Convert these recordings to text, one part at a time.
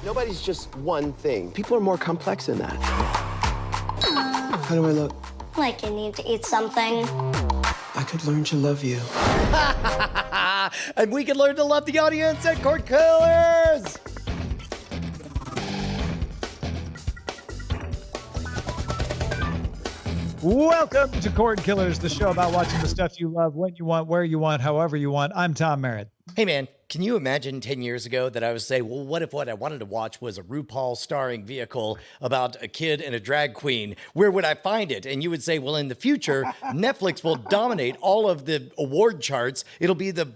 Nobody's just one thing. People are more complex than that. How do I look? Like you need to eat something. I could learn to love you. And we can learn to love the audience at Cordkillers. Welcome to Cordkillers, the show about watching the stuff you love, when you want, where you want, however you want. I'm Tom Merritt. Hey, man, can you imagine 10 years ago that I would say, well, what if what I wanted to watch was a RuPaul starring vehicle about a kid and a drag queen? Where would I find it? And you would say, well, in the future, Netflix will dominate all of the award charts. It'll be the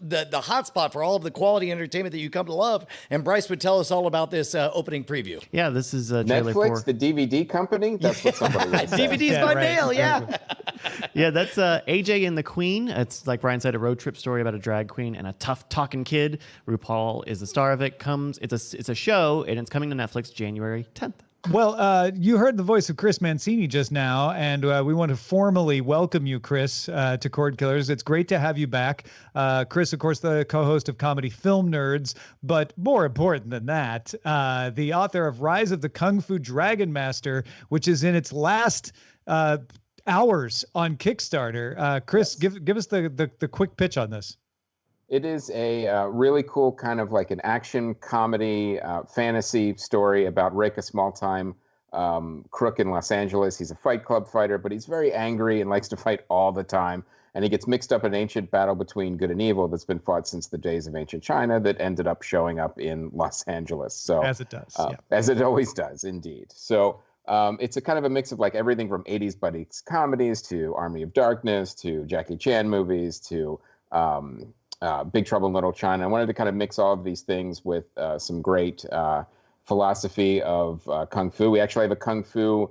hotspot for all of the quality entertainment that you come to love. And Bryce would tell us all about this opening preview. Yeah, this is Netflix, the DVD company? That's what somebody would say. DVDs by mail, yeah. Yeah, that's AJ and the Queen. It's like Brian said, a road trip story about a drag queen and a tough talking kid. RuPaul is the star of it. It's a show, and it's coming to Netflix January 10th. Well, you heard the voice of Chris Mancini just now, and we want to formally welcome you, Chris, to Cordkillers. It's great to have you back. Chris, of course, the co-host of Comedy Film Nerds, but more important than that, the author of Rise of the Kung Fu Dragon Master, which is in its last hours on Kickstarter. Chris, give us the quick pitch on this. It is a really cool kind of like an action comedy fantasy story about Rick, a small-time crook in Los Angeles. He's a Fight Club fighter, but he's very angry and likes to fight all the time. And he gets mixed up in an ancient battle between good and evil that's been fought since the days of ancient China that ended up showing up in Los Angeles. So as it does, yeah. As it always does, indeed. So it's a kind of a mix of like everything from 80s buddy comedies to Army of Darkness to Jackie Chan movies to Big Trouble in Little China. I wanted to kind of mix all of these things with some great philosophy of Kung Fu. We actually have a Kung Fu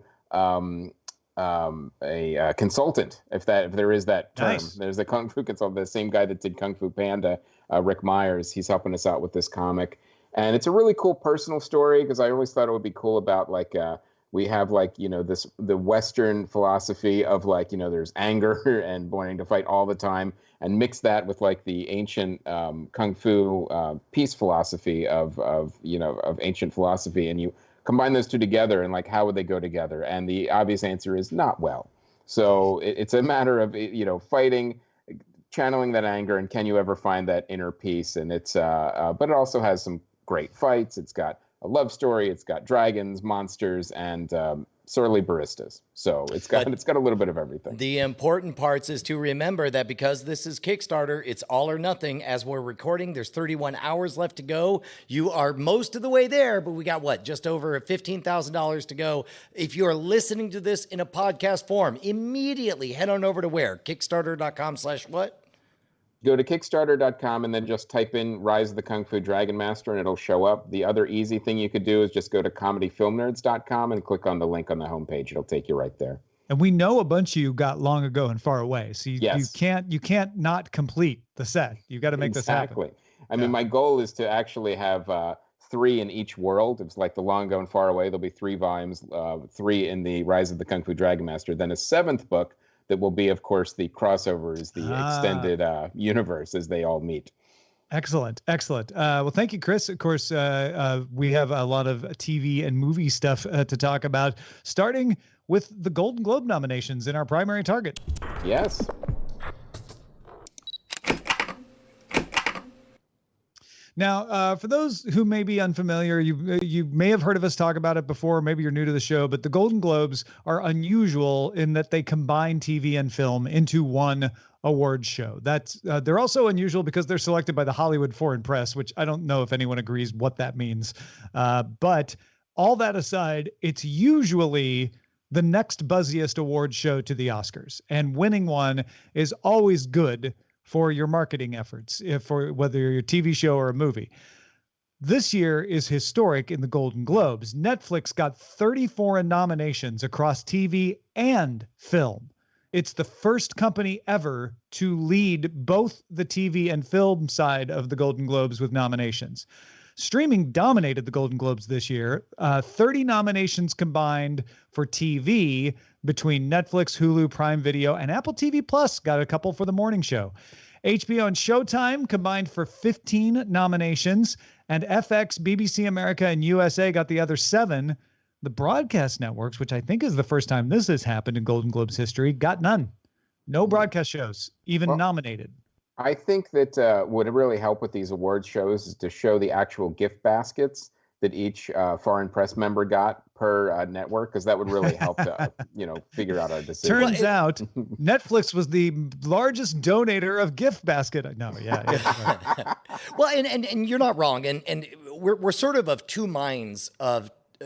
consultant, if there is that term. Nice. There's a Kung Fu consultant, the same guy that did Kung Fu Panda, Rick Myers. He's helping us out with this comic. And it's a really cool personal story because I always thought it would be cool about like we have like, the Western philosophy of like, there's anger and wanting to fight all the time, and mix that with like the ancient Kung Fu peace philosophy of ancient philosophy. And you combine those two together and like, how would they go together? And the obvious answer is not well. So it's a matter of, fighting, channeling that anger, and can you ever find that inner peace? And it's, but it also has some great fights. It's got a love story. It's got dragons, monsters, and surly baristas. So it's got a little bit of everything. The important parts is to remember that because this is Kickstarter, it's all or nothing. As we're recording, there's 31 hours left to go. You are most of the way there, but we got just over $15,000 to go. If you're listening to this in a podcast form, immediately head on over to where? Kickstarter.com/what? Go to Kickstarter.com and then just type in Rise of the Kung Fu Dragon Master and it'll show up. The other easy thing you could do is just go to comedyfilmnerds.com and click on the link on the homepage. It'll take you right there. And we know a bunch of you got Long Ago and Far Away, so you can't not complete the set. You got to make this happen. Exactly. I mean, my goal is to actually have 3 in each world. It's like the Long Ago and Far Away. There'll be 3 volumes, 3 in the Rise of the Kung Fu Dragon Master, then a 7th book that will be, of course, the crossovers, the extended universe as they all meet. Excellent. Well, thank you, Chris. Of course, we have a lot of TV and movie stuff to talk about, starting with the Golden Globe nominations in our primary target. Yes. Now, for those who may be unfamiliar, you may have heard of us talk about it before. Maybe you're new to the show, but the Golden Globes are unusual in that they combine TV and film into one awards show. They're also unusual because they're selected by the Hollywood Foreign Press, which I don't know if anyone agrees what that means. But all that aside, it's usually the next buzziest awards show to the Oscars, and winning one is always good for your marketing efforts, for whether you're a TV show or a movie. This year is historic in the Golden Globes. Netflix got 34 nominations across TV and film. It's the first company ever to lead both the TV and film side of the Golden Globes with nominations. Streaming dominated the Golden Globes this year. 30 nominations combined for TV between Netflix, Hulu, Prime Video, and Apple TV Plus. Got a couple for the morning show. HBO and Showtime combined for 15 nominations. and FX, BBC America, and USA got the other 7. The broadcast networks, which I think is the first time this has happened in Golden Globes history, got none. No broadcast shows even nominated. I think that would really help with these award shows is to show the actual gift baskets that each foreign press member got per network, because that would really help to, figure out our decision. Turns out Netflix was the largest donator of gift basket. No, yeah. Well, and you're not wrong. And we're sort of two minds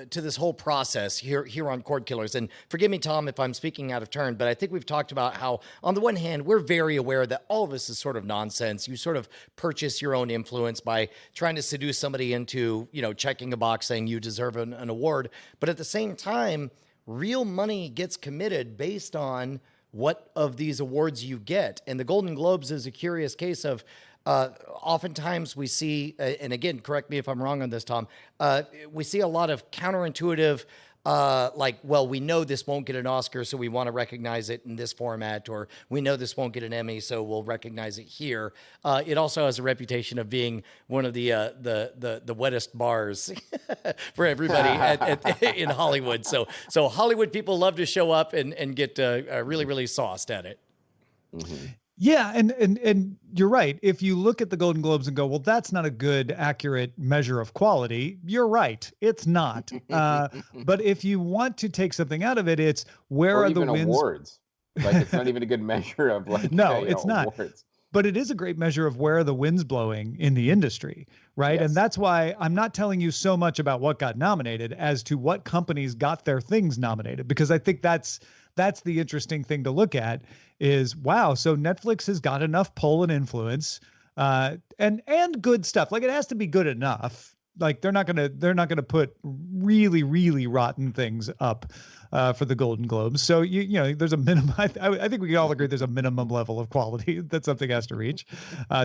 to this whole process here on Cordkillers. And forgive me, Tom, if I'm speaking out of turn, but I think we've talked about how, on the one hand, we're very aware that all of this is sort of nonsense. You sort of purchase your own influence by trying to seduce somebody into, checking a box saying you deserve an award. But at the same time, real money gets committed based on what of these awards you get. And the Golden Globes is a curious case of, oftentimes we see, and again, correct me if I'm wrong on this, Tom, we see a lot of counterintuitive, we know this won't get an Oscar, so we want to recognize it in this format, or we know this won't get an Emmy, so we'll recognize it here. It also has a reputation of being one of the wettest bars for everybody in Hollywood. So Hollywood people love to show up and get really, really sauced at it. Mm-hmm. Yeah, and you're right. If you look at the Golden Globes and go, well, that's not a good, accurate measure of quality, you're right. It's not. But if you want to take something out of it, it's where are the wins? Awards. Like, it's not even a good measure of no, it's not. Awards. But it is a great measure of where the wind's blowing in the industry, right? Yes. And that's why I'm not telling you so much about what got nominated as to what companies got their things nominated, because I think that's the interesting thing to look at is, wow, so Netflix has got enough pull and influence, and good stuff. Like, it has to be good enough. Like, they're not gonna put really, really rotten things up for the Golden Globes. So there's a minimum. I think we can all agree there's a minimum level of quality that something has to reach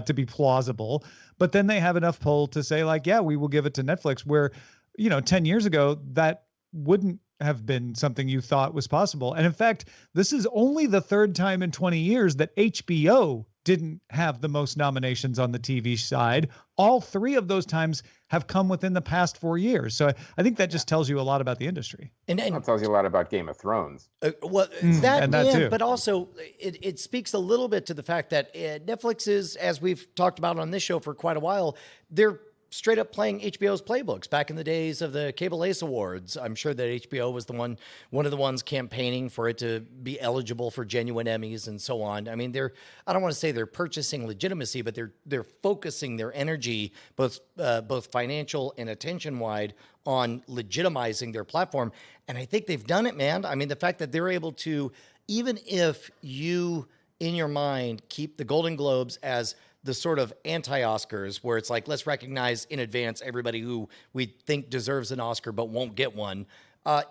to be plausible. But then they have enough pull to say, like, yeah, we will give it to Netflix, where 10 years ago that wouldn't have been something you thought was possible. And in fact, this is only the 3rd time in 20 years that HBO didn't have the most nominations on the TV side. All 3 of those times have come within the past 4 years. So I think that just tells you a lot about the industry. And it tells you a lot about Game of Thrones. That too. But also it speaks a little bit to the fact that Netflix is, as we've talked about on this show for quite a while, they're straight up playing HBO's playbooks. Back in the days of the Cable Ace Awards, I'm sure that HBO was one of the ones campaigning for it to be eligible for genuine Emmys and so on. I mean, I don't want to say they're purchasing legitimacy, but they're focusing their energy, both financial and attention-wide, on legitimizing their platform. And I think they've done it, man. I mean, the fact that they're able to, even if you, in your mind, keep the Golden Globes as the sort of anti-Oscars, where it's like, let's recognize in advance everybody who we think deserves an Oscar but won't get one.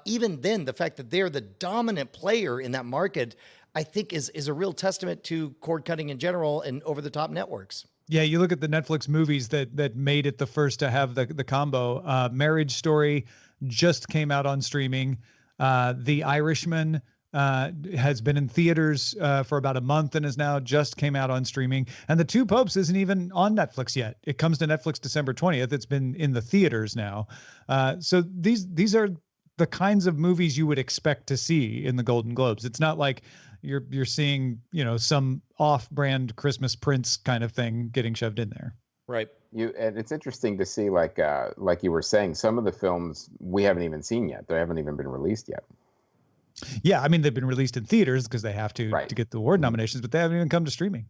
Even then, the fact that they're the dominant player in that market, I think is a real testament to cord cutting in general and over-the-top networks. Yeah, you look at the Netflix movies that made it the first to have the combo. Marriage Story just came out on streaming. The Irishman has been in theaters for about a month and is now just came out on streaming. And The Two Popes isn't even on Netflix yet. It comes to Netflix December 20th. It's been in the theaters now. So these are the kinds of movies you would expect to see in the Golden Globes. It's not like you're seeing, some off-brand Christmas Prince kind of thing getting shoved in there. Right. And it's interesting to see, like you were saying, some of the films we haven't even seen yet. They haven't even been released yet. Yeah, I mean, they've been released in theaters because they have to get the award nominations, but they haven't even come to streaming.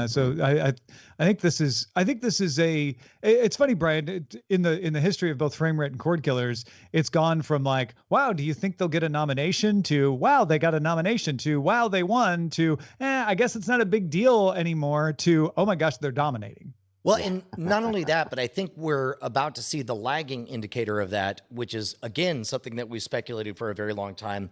So I think this is it's funny, Brian, in the history of both Frame Rate and Cordkillers, it's gone from like, wow, do you think they'll get a nomination, to wow, they got a nomination, to wow, they won, to I guess it's not a big deal anymore, to oh my gosh, they're dominating. Well, and not only that, but I think we're about to see the lagging indicator of that, which is, again, something that we speculated for a very long time.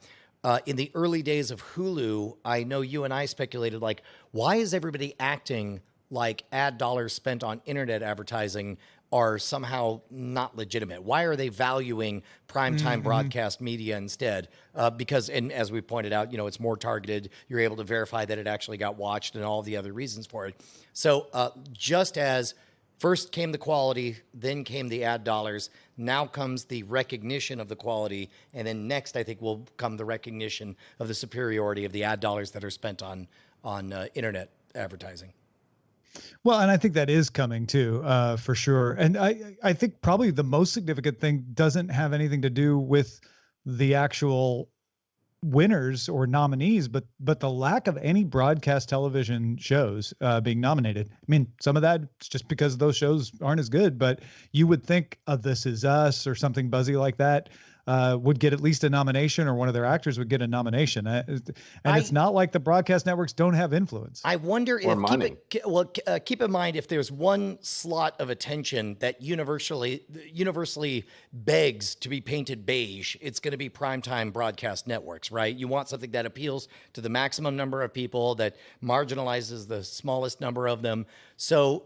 In the early days of Hulu, I know you and I speculated, like, why is everybody acting like ad dollars spent on internet advertising are somehow not legitimate? Why are they valuing primetime broadcast media instead? Because, and as we pointed out, it's more targeted. You're able to verify that it actually got watched and all the other reasons for it. So just as First came the quality, then came the ad dollars. Now comes the recognition of the quality, and then next, I think, will come the recognition of the superiority of the ad dollars that are spent on internet advertising. Well, and I think that is coming too, for sure. And I think probably the most significant thing doesn't have anything to do with the actual winners or nominees, but the lack of any broadcast television shows being nominated. I mean, some of that is just because those shows aren't as good, but you would think of This Is Us or something buzzy like that would get at least a nomination, or one of their actors would get a nomination. And it's not like the broadcast networks don't have influence. I wonder Or if money. keep in mind, if there's one slot of attention that universally begs to be painted beige, it's going to be primetime broadcast networks, right? You want something that appeals to the maximum number of people, that marginalizes the smallest number of them. So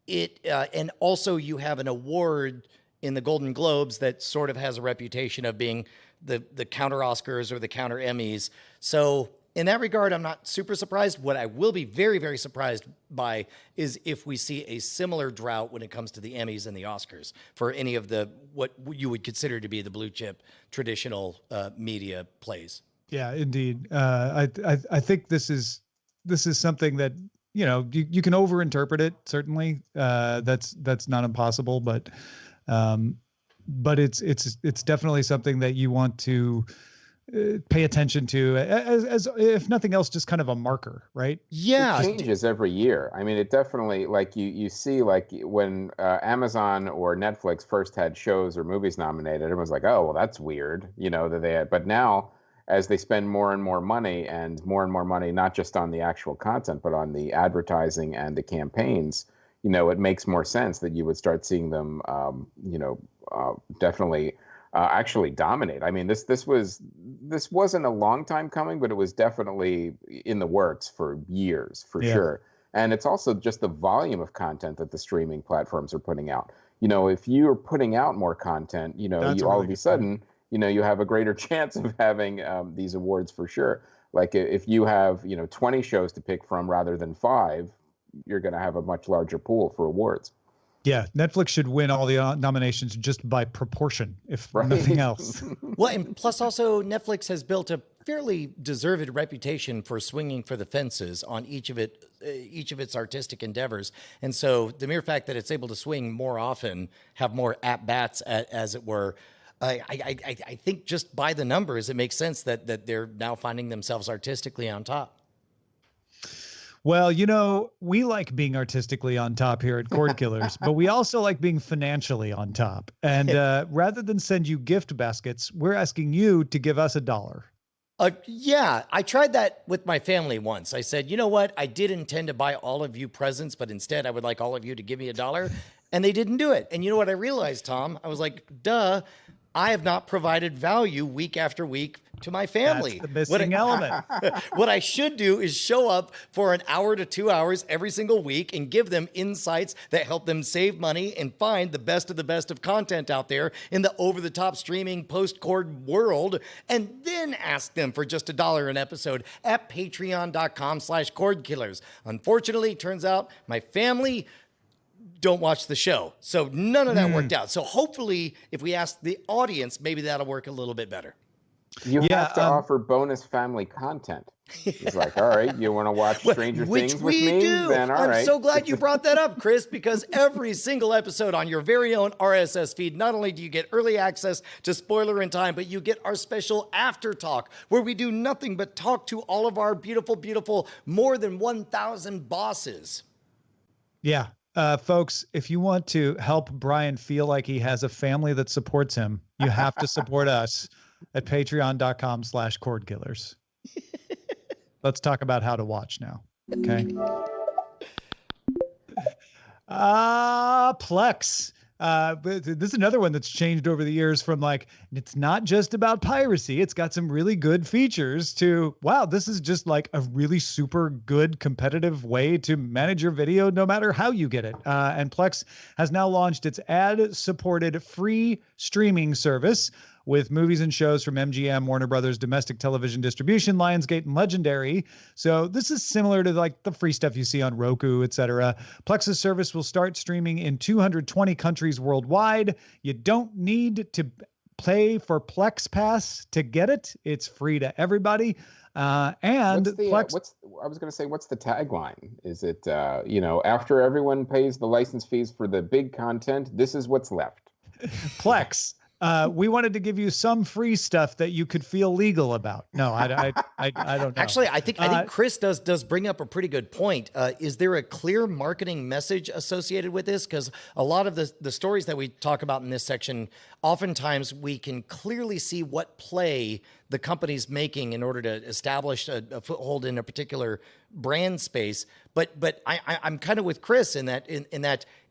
and also you have an award in the Golden Globes that sort of has a reputation of being the counter Oscars or the counter Emmys. So in that regard, I'm not super surprised. What I will be very, very surprised by is if we see a similar drought when it comes to the Emmys and the Oscars for any of the what you would consider to be the blue chip traditional media plays. Yeah, indeed. I think this is something that, you know, you can overinterpret it. Certainly, that's not impossible, but it's definitely something that you want to pay attention to as if nothing else, just kind of a marker, right? Yeah. It changes every year. I mean, it definitely, like you see, like when Amazon or Netflix first had shows or movies nominated, everyone's like, oh, well, that's weird, you know, that they had. But now, as they spend more and more money, not just on the actual content, but on the advertising and the campaigns, you know, it makes more sense that you would start seeing them, definitely actually dominate. I mean, this wasn't a long time coming, but it was definitely in the works for years, for sure. And it's also just the volume of content that the streaming platforms are putting out. You know, if you're putting out more content, you know, all of a sudden, you know, you have a greater chance of having these awards for sure. Like if you have, you know, 20 shows to pick from rather than 5, you're going to have a much larger pool for awards. Yeah, Netflix should win all the nominations just by proportion, if nothing else. Well, and plus also Netflix has built a fairly deserved reputation for swinging for the fences on each of its artistic endeavors. And so the mere fact that it's able to swing more often, have more at-bats, as it were, I think just by the numbers, it makes sense that they're now finding themselves artistically on top. Well, you know, we like being artistically on top here at Cordkillers, but we also like being financially on top. And rather than send you gift baskets, we're asking you to give us $1. Yeah, I tried that with my family once. I said, you know what? I did intend to buy all of you presents, but instead I would like all of you to give me $1. And they didn't do it. And you know what I realized, Tom? I was like, duh. I have not provided value week after week to my family. That's the missing element. What I should do is show up for an hour to 2 hours every single week and give them insights that help them save money and find the best of content out there in the over-the-top streaming post-cord world, and then ask them for just $1 an episode at patreon.com/cordkillers. Unfortunately, it turns out my family don't watch the show. So none of that worked out. So hopefully if we ask the audience, maybe that'll work a little bit better. You have to offer bonus family content. It's like, all right, you want to watch Stranger Things with me? Do. Then all right. I'm so glad you brought that up, Chris, because every single episode on your very own RSS feed, not only do you get early access to Spoilerin Time, but you get our special After Talk, where we do nothing but talk to all of our beautiful, beautiful, more than 1,000 bosses. Yeah. Folks, if you want to help Brian feel like he has a family that supports him, you have to support us at patreon.com/cordkillers. Let's talk about how to watch now. Okay. Plex. But this is another one that's changed over the years from like, it's not just about piracy. It's got some really good features to, wow, this is just like a really super good competitive way to manage your video no matter how you get it. And Plex has now launched its ad-supported free streaming service with movies and shows from MGM, Warner Brothers, Domestic Television Distribution, Lionsgate, and Legendary. So this is similar to like the free stuff you see on Roku, etc. Plex's service will start streaming in 220 countries worldwide. You don't need to pay for Plex Pass to get it. It's free to everybody. And what's the tagline? Is it, after everyone pays the license fees for the big content, this is what's left? Plex. We wanted to give you some free stuff that you could feel legal about. No, I don't know. Actually, I think Chris does bring up a pretty good point. Is there a clear marketing message associated with this? Because a lot of the stories that we talk about in this section, oftentimes we can clearly see what play the company's making in order to establish a foothold in a particular brand space. But I'm kind of with Chris in that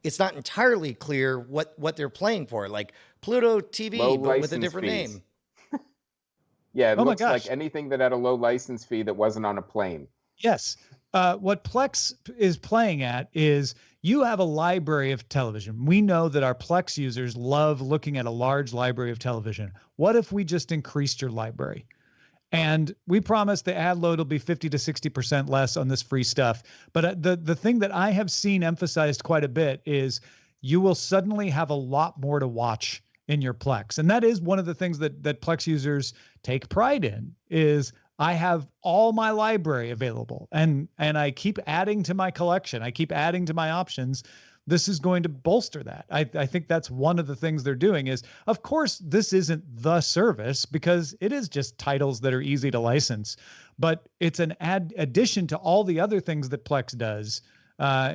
it's not entirely clear what they're playing for. Like Pluto TV, but with a different name. Yeah, it looks like anything that had a low license fee that wasn't on a plane. Yes. What Plex is playing at is you have a library of television. We know that our Plex users love looking at a large library of television. What if we just increased your library? And we promise the ad load will be 50 to 60% less on this free stuff. But the thing that I have seen emphasized quite a bit is you will suddenly have a lot more to watch in your Plex. And that is one of the things that Plex users take pride in is I have all my library available and I keep adding to my collection. I keep adding to my options. This is going to bolster that. I think that's one of the things they're doing is, of course, this isn't the service because it is just titles that are easy to license, but it's an addition to all the other things that Plex does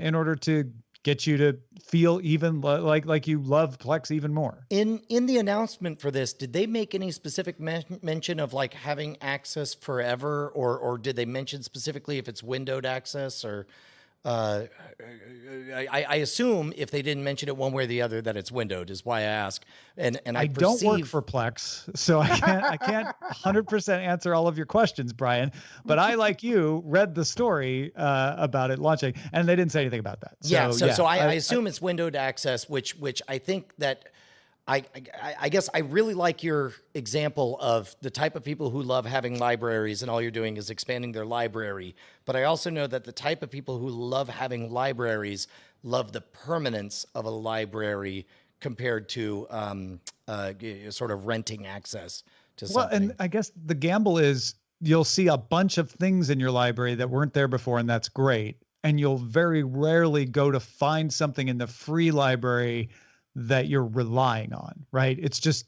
in order to get you to feel even like you love Plex even more. In the announcement for this, did they make any specific mention of like having access forever, or did they mention specifically if it's windowed access? Or I assume if they didn't mention it one way or the other that it's windowed is why I ask. And I don't work for Plex, so I can't 100% answer all of your questions, Brian. But I, like you, read the story about it launching, and they didn't say anything about that. So I assume it's windowed access, which I think that I guess I really like your example of the type of people who love having libraries and all you're doing is expanding their library. But I also know that the type of people who love having libraries love the permanence of a library compared to sort of renting access to something. Well, and I guess the gamble is you'll see a bunch of things in your library that weren't there before, and that's great. And you'll very rarely go to find something in the free library that you're relying on, right? It's just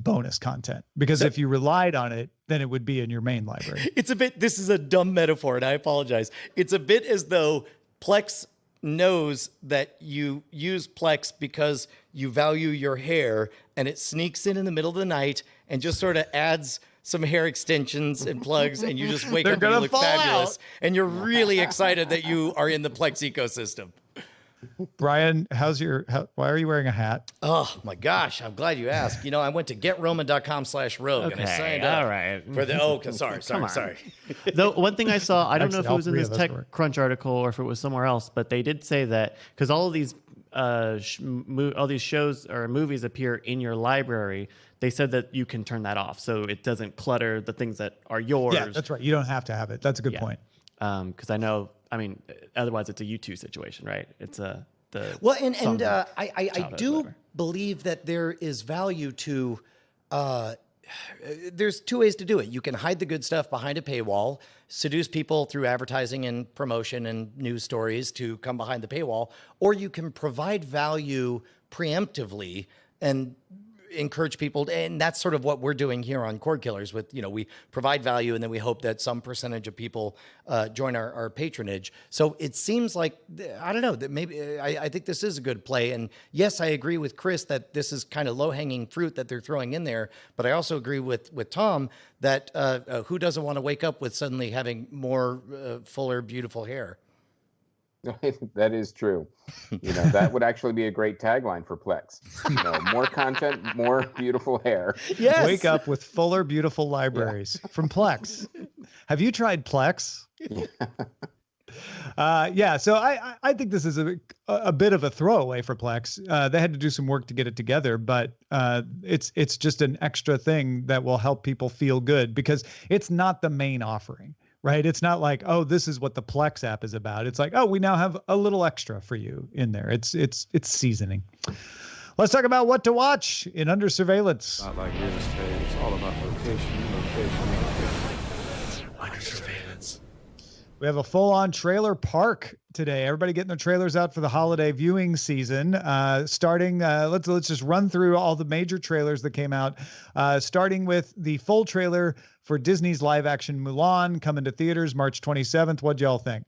bonus content, because if you relied on it, then it would be in your main library. This is a dumb metaphor and I apologize. It's a bit as though Plex knows that you use Plex because you value your hair, and it sneaks in the middle of the night and just sort of adds some hair extensions and plugs, and you just wake up and you look fabulous. And you're really excited that you are in the Plex ecosystem. Brian, why are you wearing a hat? Oh my gosh, I'm glad you asked. I went to getroman.com/rogue and I signed up. All right. For the sorry. Though one thing I saw, I don't know if it was in this TechCrunch article or if it was somewhere else, but they did say that because all of these all these shows or movies appear in your library, they said that you can turn that off so it doesn't clutter the things that are yours. Yeah, that's right. You don't have to have it. That's a good point. Because I know, otherwise it's a U2 situation, right? It's I do believe that there is value to. There's two ways to do it. You can hide the good stuff behind a paywall, seduce people through advertising and promotion and news stories to come behind the paywall, or you can provide value preemptively and encourage people, and that's sort of what we're doing here on Cordkillers with, we provide value and then we hope that some percentage of people join our patronage. So it seems like, I don't know, that maybe I think this is a good play. And yes, I agree with Chris that this is kind of low-hanging fruit that they're throwing in there, but I also agree with Tom that who doesn't want to wake up with suddenly having more fuller, beautiful hair? That is true. That would actually be a great tagline for Plex. More content, more beautiful hair. Yes. Wake up with fuller, beautiful libraries from Plex. Have you tried Plex? Yeah. Yeah, so I think this is a bit of a throwaway for Plex. They had to do some work to get it together, but it's just an extra thing that will help people feel good because it's not the main offering, right? It's not like, oh, this is what the Plex app is about. It's like, oh, we now have a little extra for you in there. It's seasoning. Let's talk about what to watch in Under Surveillance. Not like real estate. It's all about location. Under surveillance. We have a full-on trailer park today. Everybody getting their trailers out for the holiday viewing season. Starting, let's just run through all the major trailers that came out. Starting with the full trailer for Disney's live-action Mulan coming to theaters March 27th. What'd y'all think?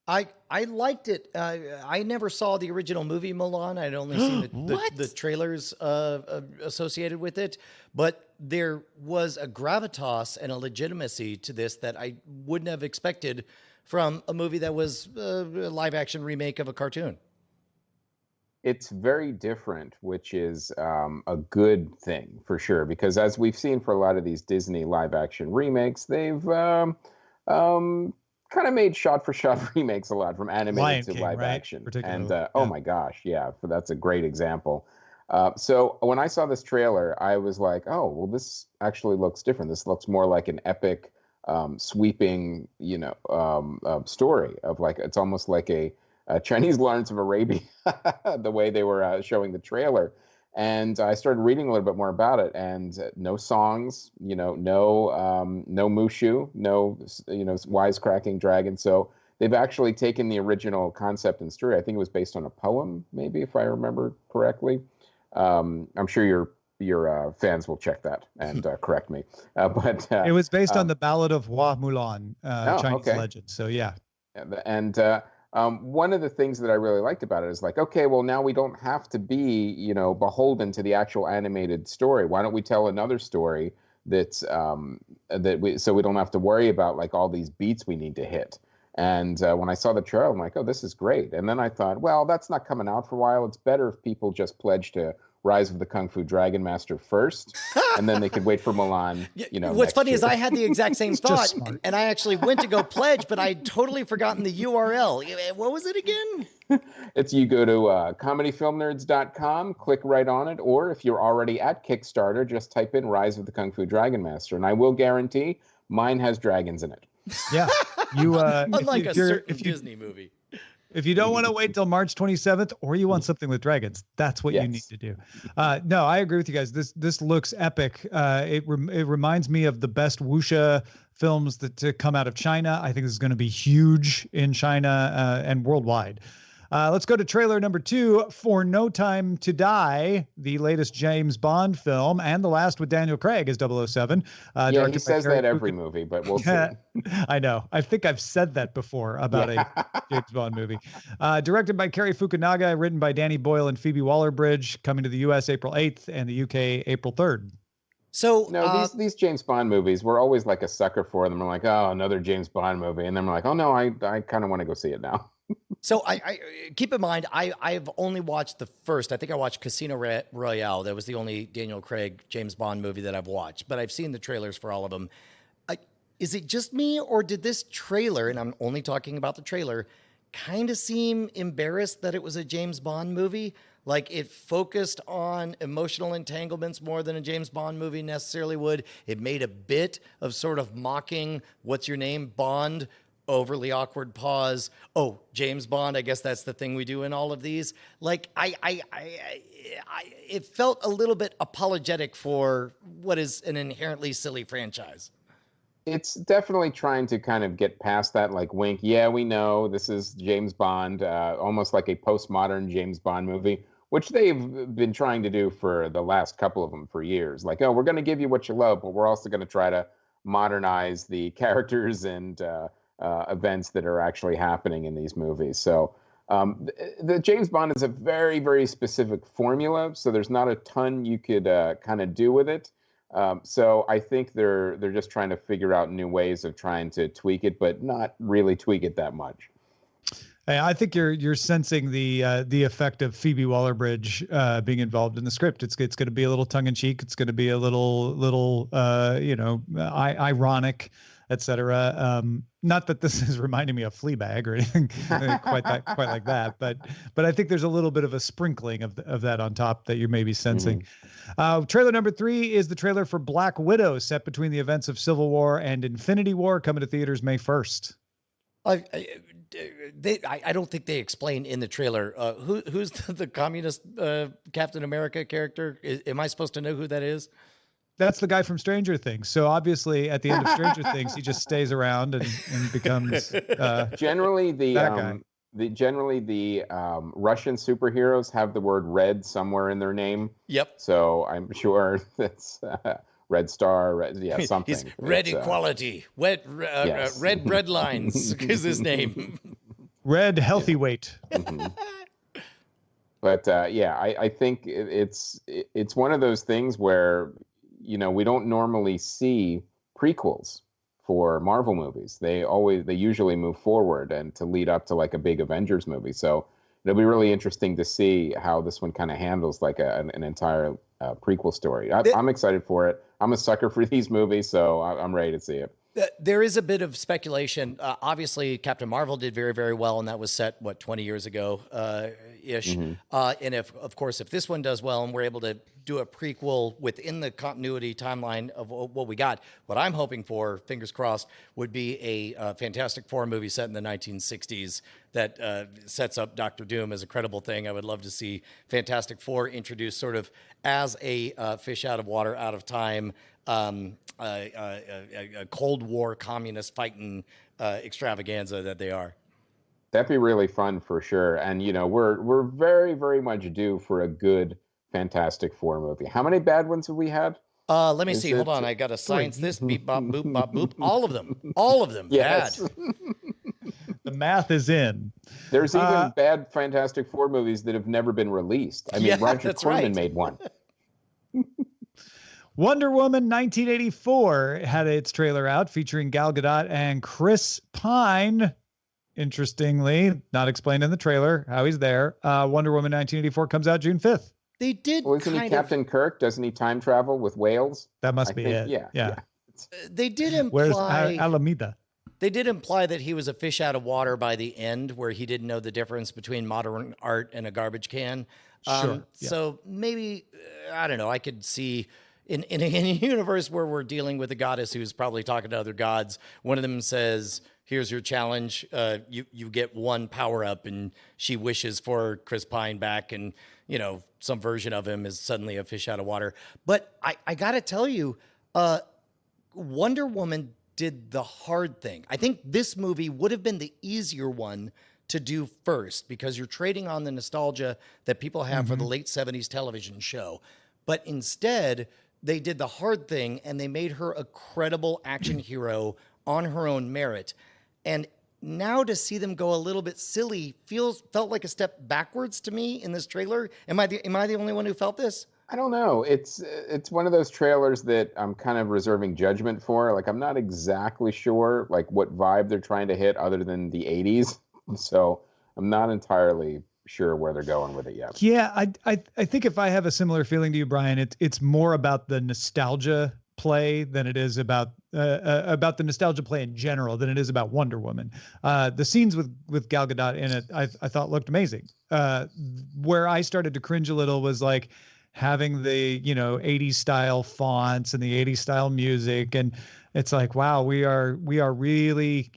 I liked it. I never saw the original movie Mulan. I'd only seen the trailers associated with it, but there was a gravitas and a legitimacy to this that I wouldn't have expected from a movie that was a live action remake of a cartoon. It's very different, which is a good thing for sure, because as we've seen for a lot of these Disney live action remakes, they've kind of made shot-for-shot remakes a lot, from animated to live action. And oh my gosh, yeah, that's a great example. So when I saw this trailer, I was like, oh, well, this actually looks different. This looks more like an epic, sweeping, story of like, it's almost like a Chinese Lawrence of Arabia, the way they were showing the trailer. And I started reading a little bit more about it, and no songs, no Mushu, no, wisecracking dragon. So they've actually taken the original concept and story. I think it was based on a poem, maybe, if I remember correctly. I'm sure your fans will check that and correct me. But it was based on the Ballad of Hua Mulan, Chinese legend. So yeah. And one of the things that I really liked about it is like, okay, well, now we don't have to be, beholden to the actual animated story. Why don't we tell another story that's so we don't have to worry about like all these beats we need to hit. And when I saw the trailer, I'm like, oh, this is great. And then I thought, well, that's not coming out for a while. It's better if people just pledge to Rise of the Kung Fu Dragon Master first, and then they could wait for Mulan. What's funny is I had the exact same thought, and I actually went to go pledge, but I'd totally forgotten the URL. What was it again? You go to comedyfilmnerds.com, click right on it, or if you're already at Kickstarter, just type in Rise of the Kung Fu Dragon Master, and I will guarantee mine has dragons in it. Yeah, unlike a certain Disney movie. If you don't want to wait till March 27th, or you want something with dragons, that's what you need to do. No, I agree with you guys. This looks epic. It reminds me of the best wuxia films to come out of China. I think this is going to be huge in China and worldwide. Let's go to trailer number 2 for No Time to Die, the latest James Bond film, and the last with Daniel Craig as 007. Yeah, he says that every movie, but we'll see. I know. I think I've said that before about a James Bond movie. Directed by Cary Fukunaga, written by Danny Boyle and Phoebe Waller-Bridge, coming to the U.S. April 8th and the U.K. April 3rd. So these James Bond movies, we're always like a sucker for them. We're like, oh, another James Bond movie. And then we're like, oh, no, I kind of want to go see it now. So I keep in mind, I've only watched the first. I think I watched Casino Royale. That was the only Daniel Craig James Bond movie that I've watched. But I've seen the trailers for all of them. Is it just me, or did this trailer, and I'm only talking about the trailer, kind of seem embarrassed that it was a James Bond movie? Like it focused on emotional entanglements more than a James Bond movie necessarily would. It made a bit of sort of mocking, what's your name, Bond, overly awkward pause. Oh, James Bond. I guess that's the thing we do in all of these. Like it felt a little bit apologetic for what is an inherently silly franchise. It's definitely trying to kind of get past that, like, wink. Yeah, we know this is James Bond, almost like a postmodern James Bond movie, which they've been trying to do for the last couple of them for years. Like, oh, we're going to give you what you love, but we're also going to try to modernize the characters and events that are actually happening in these movies. So the James Bond is a very, very specific formula, so there's not a ton you could kind of do with it. So I think they're just trying to figure out new ways of trying to tweak it, but not really tweak it that much. Hey, I think you're sensing the effect of Phoebe Waller-Bridge being involved in the script. It's going to be a little tongue in cheek. It's going to be a little ironic. etc. Not that this is reminding me of Fleabag or anything quite like that, but I think there's a little bit of a sprinkling of that on top that you may be sensing. Trailer number 3 is the trailer for Black Widow, set between the events of Civil War and Infinity War, coming to theaters May 1st. I don't think they explain in the trailer who's the communist Captain America character. Am I supposed to know who that is? That's the guy from Stranger Things. So obviously, at the end of Stranger Things, he just stays around and becomes generally the that guy. the Russian superheroes have the word red somewhere in their name. Yep. So I'm sure that's Red Star, something. He's Red Equality, Red Bread Lines is his name. Red Healthy Weight. But I think it's one of those things where, we don't normally see prequels for Marvel movies. They usually move forward and to lead up to like a big Avengers movie. So it'll be really interesting to see how this one kind of handles like an entire prequel story. I'm excited for it. I'm a sucker for these movies, so I'm ready to see it. There is a bit of speculation. Obviously, Captain Marvel did very, very well, and that was set, 20 years ago ish. And if this one does well and we're able to do a prequel within the continuity timeline of what we got, what I'm hoping for, fingers crossed, would be a Fantastic Four movie set in the 1960s that sets up Doctor Doom as a credible thing. I would love to see Fantastic Four introduced sort of as a fish out of water, out of time, a Cold War communist fighting extravaganza that they are. That'd be really fun for sure. And we're very, very much due for a good Fantastic Four movie. How many bad ones have we had? Let me see. Hold on. I got to science this. Beep, bop, boop, bop, boop. All of them. Yes. Bad. The math is in. There's even bad Fantastic Four movies that have never been released. I mean, Roger Corman made one. Wonder Woman 1984 had its trailer out featuring Gal Gadot and Chris Pine. Interestingly, not explained in the trailer how he's there. Wonder Woman 1984 comes out June 5th. They did. Well, isn't he Captain Kirk? Doesn't he time travel with whales? That must be it. Yeah. They did imply. Where's Alameda? They did imply that he was a fish out of water by the end, where he didn't know the difference between modern art and a garbage can. Sure. So maybe, I don't know, I could see in a universe where we're dealing with a goddess who's probably talking to other gods, one of them says, here's your challenge. You get one power up, and she wishes for Chris Pine back, and some version of him is suddenly a fish out of water. But I got to tell you, Wonder Woman did the hard thing. I think this movie would have been the easier one to do first, because you're trading on the nostalgia that people have for the late 70s television show. But instead, they did the hard thing, and they made her a credible action hero on her own merit. And now to see them go a little bit silly felt like a step backwards to me in this trailer. Am I the only one who felt this? I don't know. It's one of those trailers that I'm kind of reserving judgment for. Like, I'm not exactly sure like what vibe they're trying to hit other than the 80s. So I'm not entirely sure where they're going with it yet. Yeah, I think if I have a similar feeling to you, Brian, it's more about the nostalgia play than it is about the nostalgia play in general than it is about Wonder Woman. The scenes with Gal Gadot in it, I thought looked amazing. Where I started to cringe a little was like having the 80s style fonts and the 80s style music, and it's like, wow, we are really,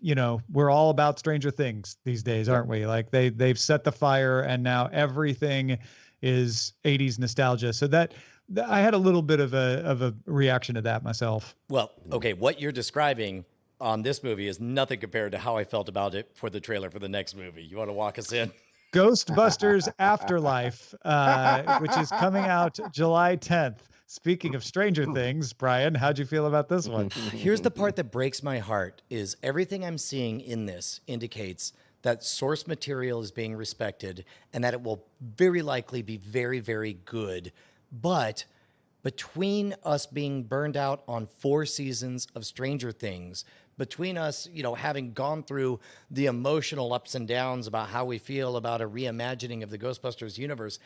we're all about Stranger Things these days, aren't we? Like they've set the fire, and now everything is 80s nostalgia. So that I had a little bit of a reaction to that myself. Well, okay, what you're describing on this movie is nothing compared to how I felt about it for the trailer for the next movie. You want to walk us in? Ghostbusters Afterlife, which is coming out July 10th. Speaking of Stranger Things, Brian, how'd you feel about this one? Here's the part that breaks my heart is everything I'm seeing in this indicates that source material is being respected and that it will very likely be very, very good. But between us being burned out on 4 seasons of Stranger Things, between us, having gone through the emotional ups and downs about how we feel about a reimagining of the Ghostbusters universe,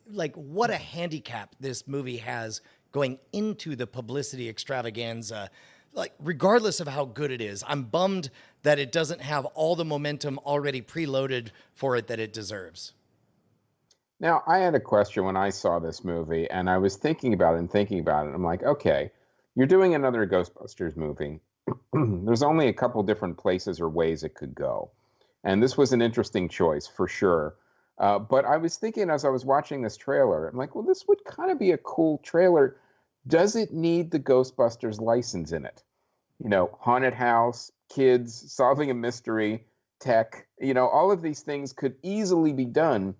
like what a handicap this movie has going into the publicity extravaganza. like, regardless of how good it is, I'm bummed that it doesn't have all the momentum already preloaded for it that it deserves. Now, I had a question when I saw this movie, and I was thinking about it and thinking about it. I'm like, okay, you're doing another Ghostbusters movie. There's only a couple different places or ways it could go. And this was an interesting choice for sure. But I was thinking as I was watching this trailer, I'm like, well, this would kind of be a cool trailer. Does it need the Ghostbusters license in it? You know, haunted house, kids, solving a mystery, tech, you know, all of these things could easily be done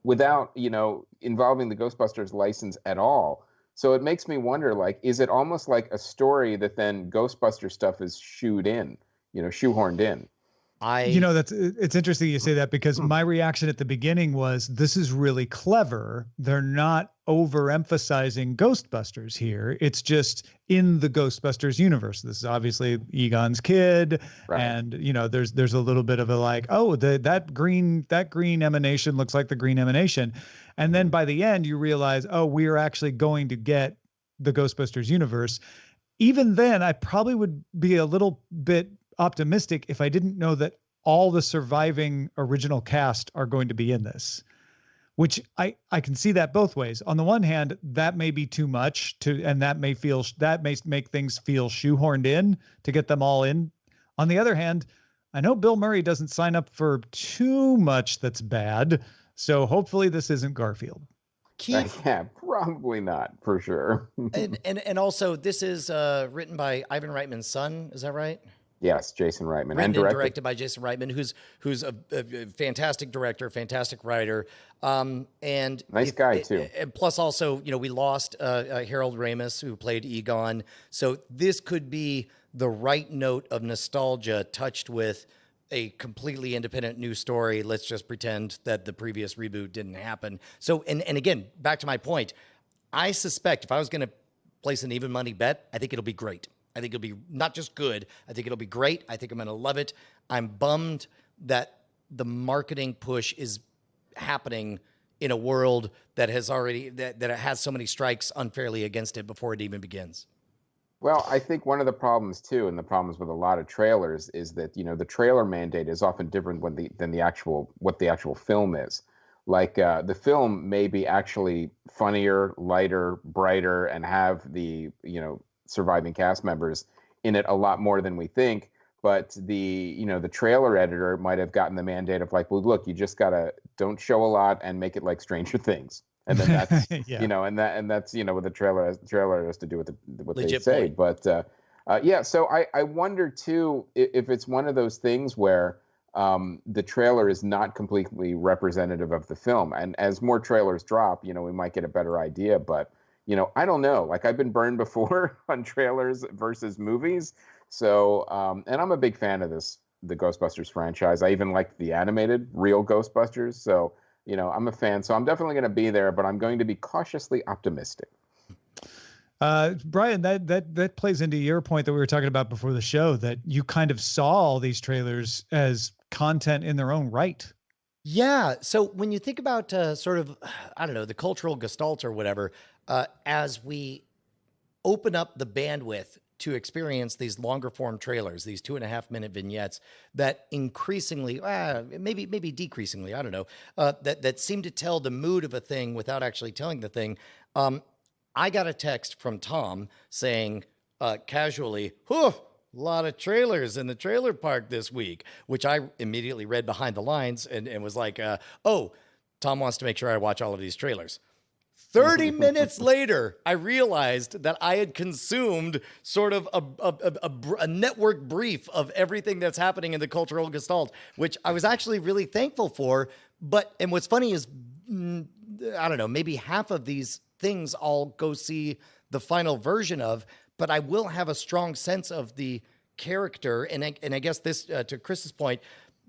without, you know, involving the Ghostbusters license at all. So it makes me wonder, like, is it almost like a story that then Ghostbuster stuff is shoehorned in? It's interesting you say that, because my reaction at the beginning was, this is really clever. They're not overemphasizing Ghostbusters here. It's just in the Ghostbusters universe. This is obviously Egon's kid. Right. And, you know, there's a little bit of a like, oh, that green emanation looks like the green emanation. And then by the end you realize, oh, we are actually going to get the Ghostbusters universe. Even then, I probably would be a little bit optimistic if I didn't know that all the surviving original cast are going to be in this, which I can see that both ways. On the one hand, that may be too much and that may make things feel shoehorned in to get them all in. On the other hand, I know Bill Murray doesn't sign up for too much that's bad. So hopefully this isn't Garfield. Yeah, probably not, for sure. and also, this is written by Ivan Reitman's son. Is that right? Yes, Jason Reitman. Written and directed by Jason Reitman, who's a fantastic director, fantastic writer, and nice guy too. And plus, also, you know, we lost Harold Ramis, who played Egon, so this could be the right note of nostalgia touched with a completely independent new story. Let's just pretend that the previous reboot didn't happen. So, and again, back to my point, I suspect if I was going to place an even money bet, I think it'll be great. I think it'll be not just good. I think it'll be great. I think I'm going to love it. I'm bummed that the marketing push is happening in a world that has already, that it has so many strikes unfairly against it before it even begins. Well, I think one of the problems too, and the problems with a lot of trailers, is that, you know, the trailer mandate is often different than the actual film is. Like the film may be actually funnier, lighter, brighter, and have the, you know, surviving cast members in it a lot more than we think. But the trailer editor might have gotten the mandate of like, well, look, you just don't show a lot and make it like Stranger Things. And then that's, yeah. you know, and that's, you know, what the trailer has to do with what Legit they say. point. But yeah, so I wonder too, if it's one of those things where the trailer is not completely representative of the film. And as more trailers drop, you know, we might get a better idea. But, you know, I don't know. Like, I've been burned before on trailers versus movies. So, and I'm a big fan of the Ghostbusters franchise. I even like the animated real Ghostbusters. So, you know, I'm a fan. So I'm definitely going to be there, but I'm going to be cautiously optimistic. Brian, that plays into your point that we were talking about before the show, that you kind of saw all these trailers as content in their own right. Yeah. So when you think about sort of, I don't know, the cultural gestalt or whatever, as we open up the bandwidth to experience these longer form trailers, these 2.5-minute vignettes that increasingly, maybe decreasingly, I don't know, that seem to tell the mood of a thing without actually telling the thing. I got a text from Tom saying casually, a lot of trailers in the trailer park this week, which I immediately read behind the lines and was like, oh, Tom wants to make sure I watch all of these trailers. 30 minutes later, I realized that I had consumed sort of a network brief of everything that's happening in the cultural gestalt, which I was actually really thankful for. And what's funny is, I don't know, maybe half of these things I'll go see the final version of, but I will have a strong sense of the character. And I guess this, to Chris's point,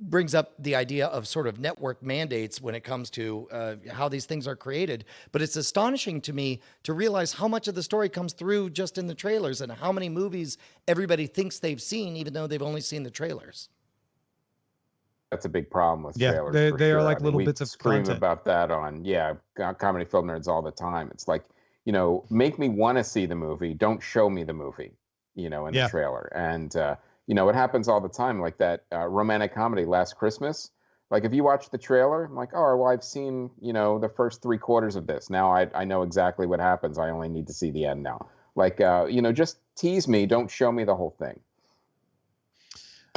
brings up the idea of sort of network mandates when it comes to how these things are created. But it's astonishing to me to realize how much of the story comes through just in the trailers and how many movies everybody thinks they've seen, even though they've only seen the trailers. That's a big problem with trailers. They are like little bits of content. content. About that on Comedy Film Nerds all the time. It's like, you know, make me want to see the movie. Don't show me the movie. in Yeah. the trailer. And it happens all the time, like that romantic comedy Last Christmas. Like if you watch the trailer, I'm like, oh, well, I've seen, the first 3/4 of this. Now I know exactly what happens. I only need to see the end now. Like, just tease me. Don't show me the whole thing.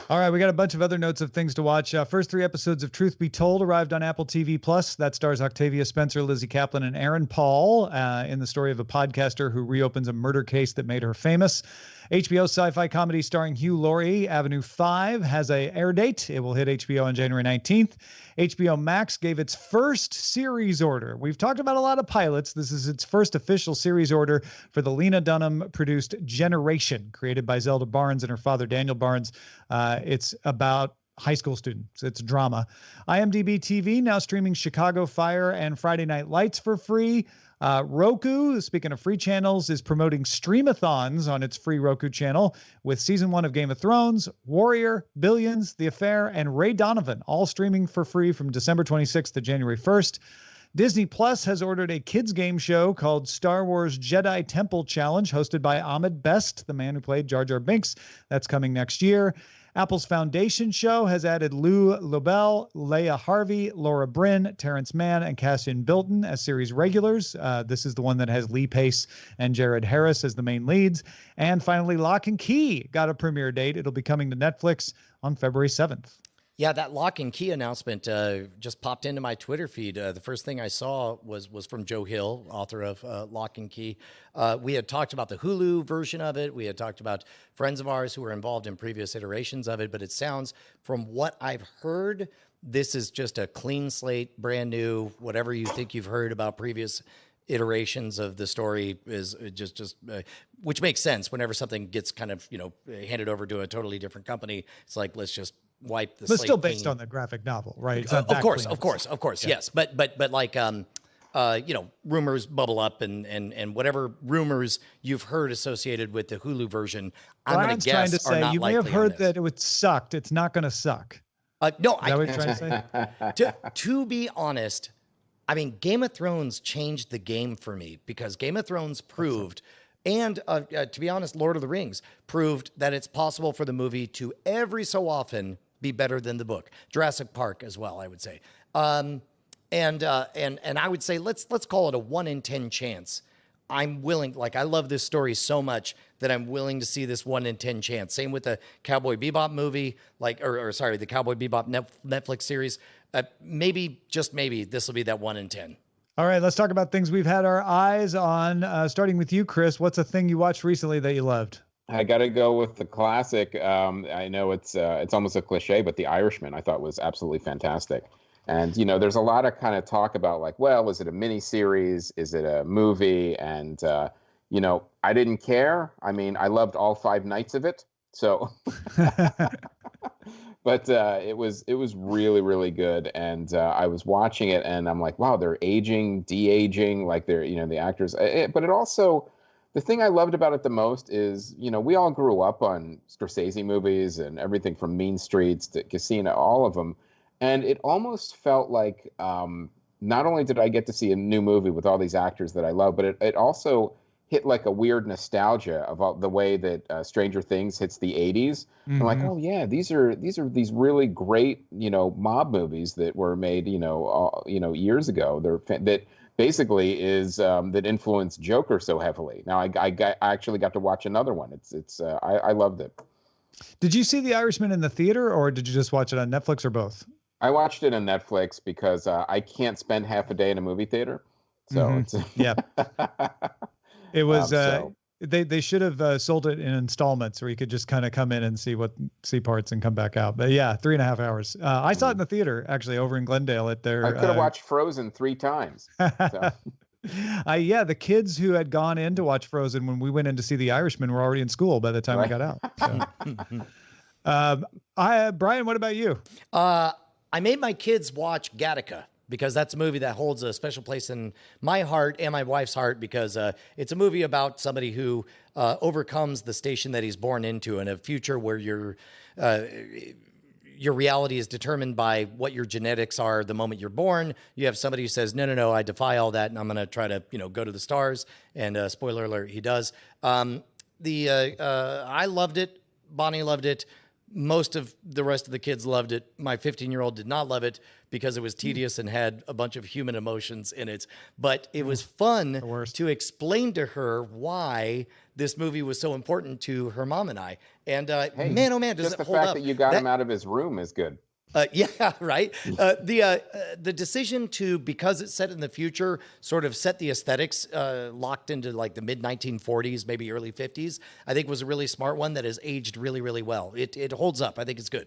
All right, we got a bunch of other notes of things to watch. First 3 episodes of Truth Be Told arrived on Apple TV Plus. That stars Octavia Spencer, Lizzie Kaplan, and Aaron Paul in the story of a podcaster who reopens a murder case that made her famous. HBO sci-fi comedy starring Hugh Laurie, Avenue 5, has a air date. It will hit HBO on January 19th. HBO Max gave its first series order. We've talked about a lot of pilots. This is its first official series order for the Lena Dunham-produced Generation, created by Zelda Barnes and her father, Daniel Barnes. It's about high school students. It's drama. IMDb TV now streaming Chicago Fire and Friday Night Lights for free. Roku, speaking of free channels, is promoting streamathons on its free Roku channel with season 1 of Game of Thrones, Warrior, Billions, The Affair, and Ray Donovan, all streaming for free from December 26th to January 1st. Disney Plus has ordered a kids game show called Star Wars Jedi Temple Challenge, hosted by Ahmed Best, the man who played Jar Jar Binks. That's coming next year. Apple's Foundation show has added Lou Lobel, Leia Harvey, Laura Bryn, Terrence Mann, and Cassian Bilton as series regulars. This is the one that has Lee Pace and Jared Harris as the main leads. And finally, Lock and Key got a premiere date. It'll be coming to Netflix on February 7th. Yeah, that Lock and Key announcement just popped into my Twitter feed. The first thing I saw was from Joe Hill, author of Lock and Key. We had talked about the Hulu version of it. We had talked about friends of ours who were involved in previous iterations of it. But it sounds, from what I've heard, this is just a clean slate, brand new. Whatever you think you've heard about previous iterations of the story is just which makes sense. Whenever something gets kind of handed over to a totally different company, it's like, let's just wipe the slate. But still based clean. on the graphic novel, right? It's Of not that course, clean. yes. But like rumors bubble up and whatever rumors you've heard associated with the Hulu version, I'm going to trying guess to are say not you may have likely on heard this. that it would sucked. It's not going to suck. No, Is that what you're trying to say? to be honest, I mean, Game of Thrones changed the game for me because Game of Thrones proved, and to be honest, Lord of the Rings proved that it's possible for the movie to every so often be better than the book. Jurassic Park as well, I would say. And I would say let's call it a 1 in 10 chance. I'm willing, like I love this story so much that I'm willing to see this 1 in 10 chance. Same with the Cowboy Bebop movie, the Cowboy Bebop Netflix series. Maybe, just maybe, this will be that 1 in 10. All right, let's talk about things we've had our eyes on. Starting with you, Chris. What's a thing you watched recently that you loved? I got to go with the classic. I know it's almost a cliche, but The Irishman I thought was absolutely fantastic. And, there's a lot of kind of talk about like, well, is it a mini series? Is it a movie? And, I didn't care. I mean, I loved all 5 nights of it. So, but it was really, really good. And I was watching it and I'm like, wow, they're aging, de-aging, like they're, the actors. But it also, the thing I loved about it the most is, we all grew up on Scorsese movies and everything from Mean Streets to Casino, all of them. And it almost felt like not only did I get to see a new movie with all these actors that I love, but it also hit like a weird nostalgia about the way that Stranger Things hits the 80s. I'm like, oh yeah, these are these really great, mob movies that were made, years ago. That basically is that influenced Joker so heavily. Now I actually got to watch another one. I loved it. Did you see The Irishman in the theater or did you just watch it on Netflix or both? I watched it on Netflix because I can't spend half a day in a movie theater. So it's yeah. It was they should have sold it in installments where you could just kind of come in and see parts and come back out. But yeah, 3.5 hours. I saw it in the theater actually over in Glendale at their. I could have watched Frozen 3 times. So. Yeah, the kids who had gone in to watch Frozen when we went in to see The Irishman were already in school by the time we got out. So. Brian, what about you? I made my kids watch Gattaca because that's a movie that holds a special place in my heart and my wife's heart because it's a movie about somebody who overcomes the station that he's born into in a future where your reality is determined by what your genetics are the moment you're born. You have somebody who says, no, I defy all that, and I'm going to try to, go to the stars. And spoiler alert, he does. I loved it. Bonnie loved it. Most of the rest of the kids loved it. My 15-year-old did not love it because it was tedious and had a bunch of human emotions in it. But it was fun to explain to her why this movie was so important to her mom and I. And man, oh man, does just it the hold fact up. that you got him out of his room is good. Yeah, right. The decision to, because it's set in the future, sort of set the aesthetics locked into like the mid 1940s, maybe early 50s, I think was a really smart one that has aged really, really well. It holds up. I think it's good.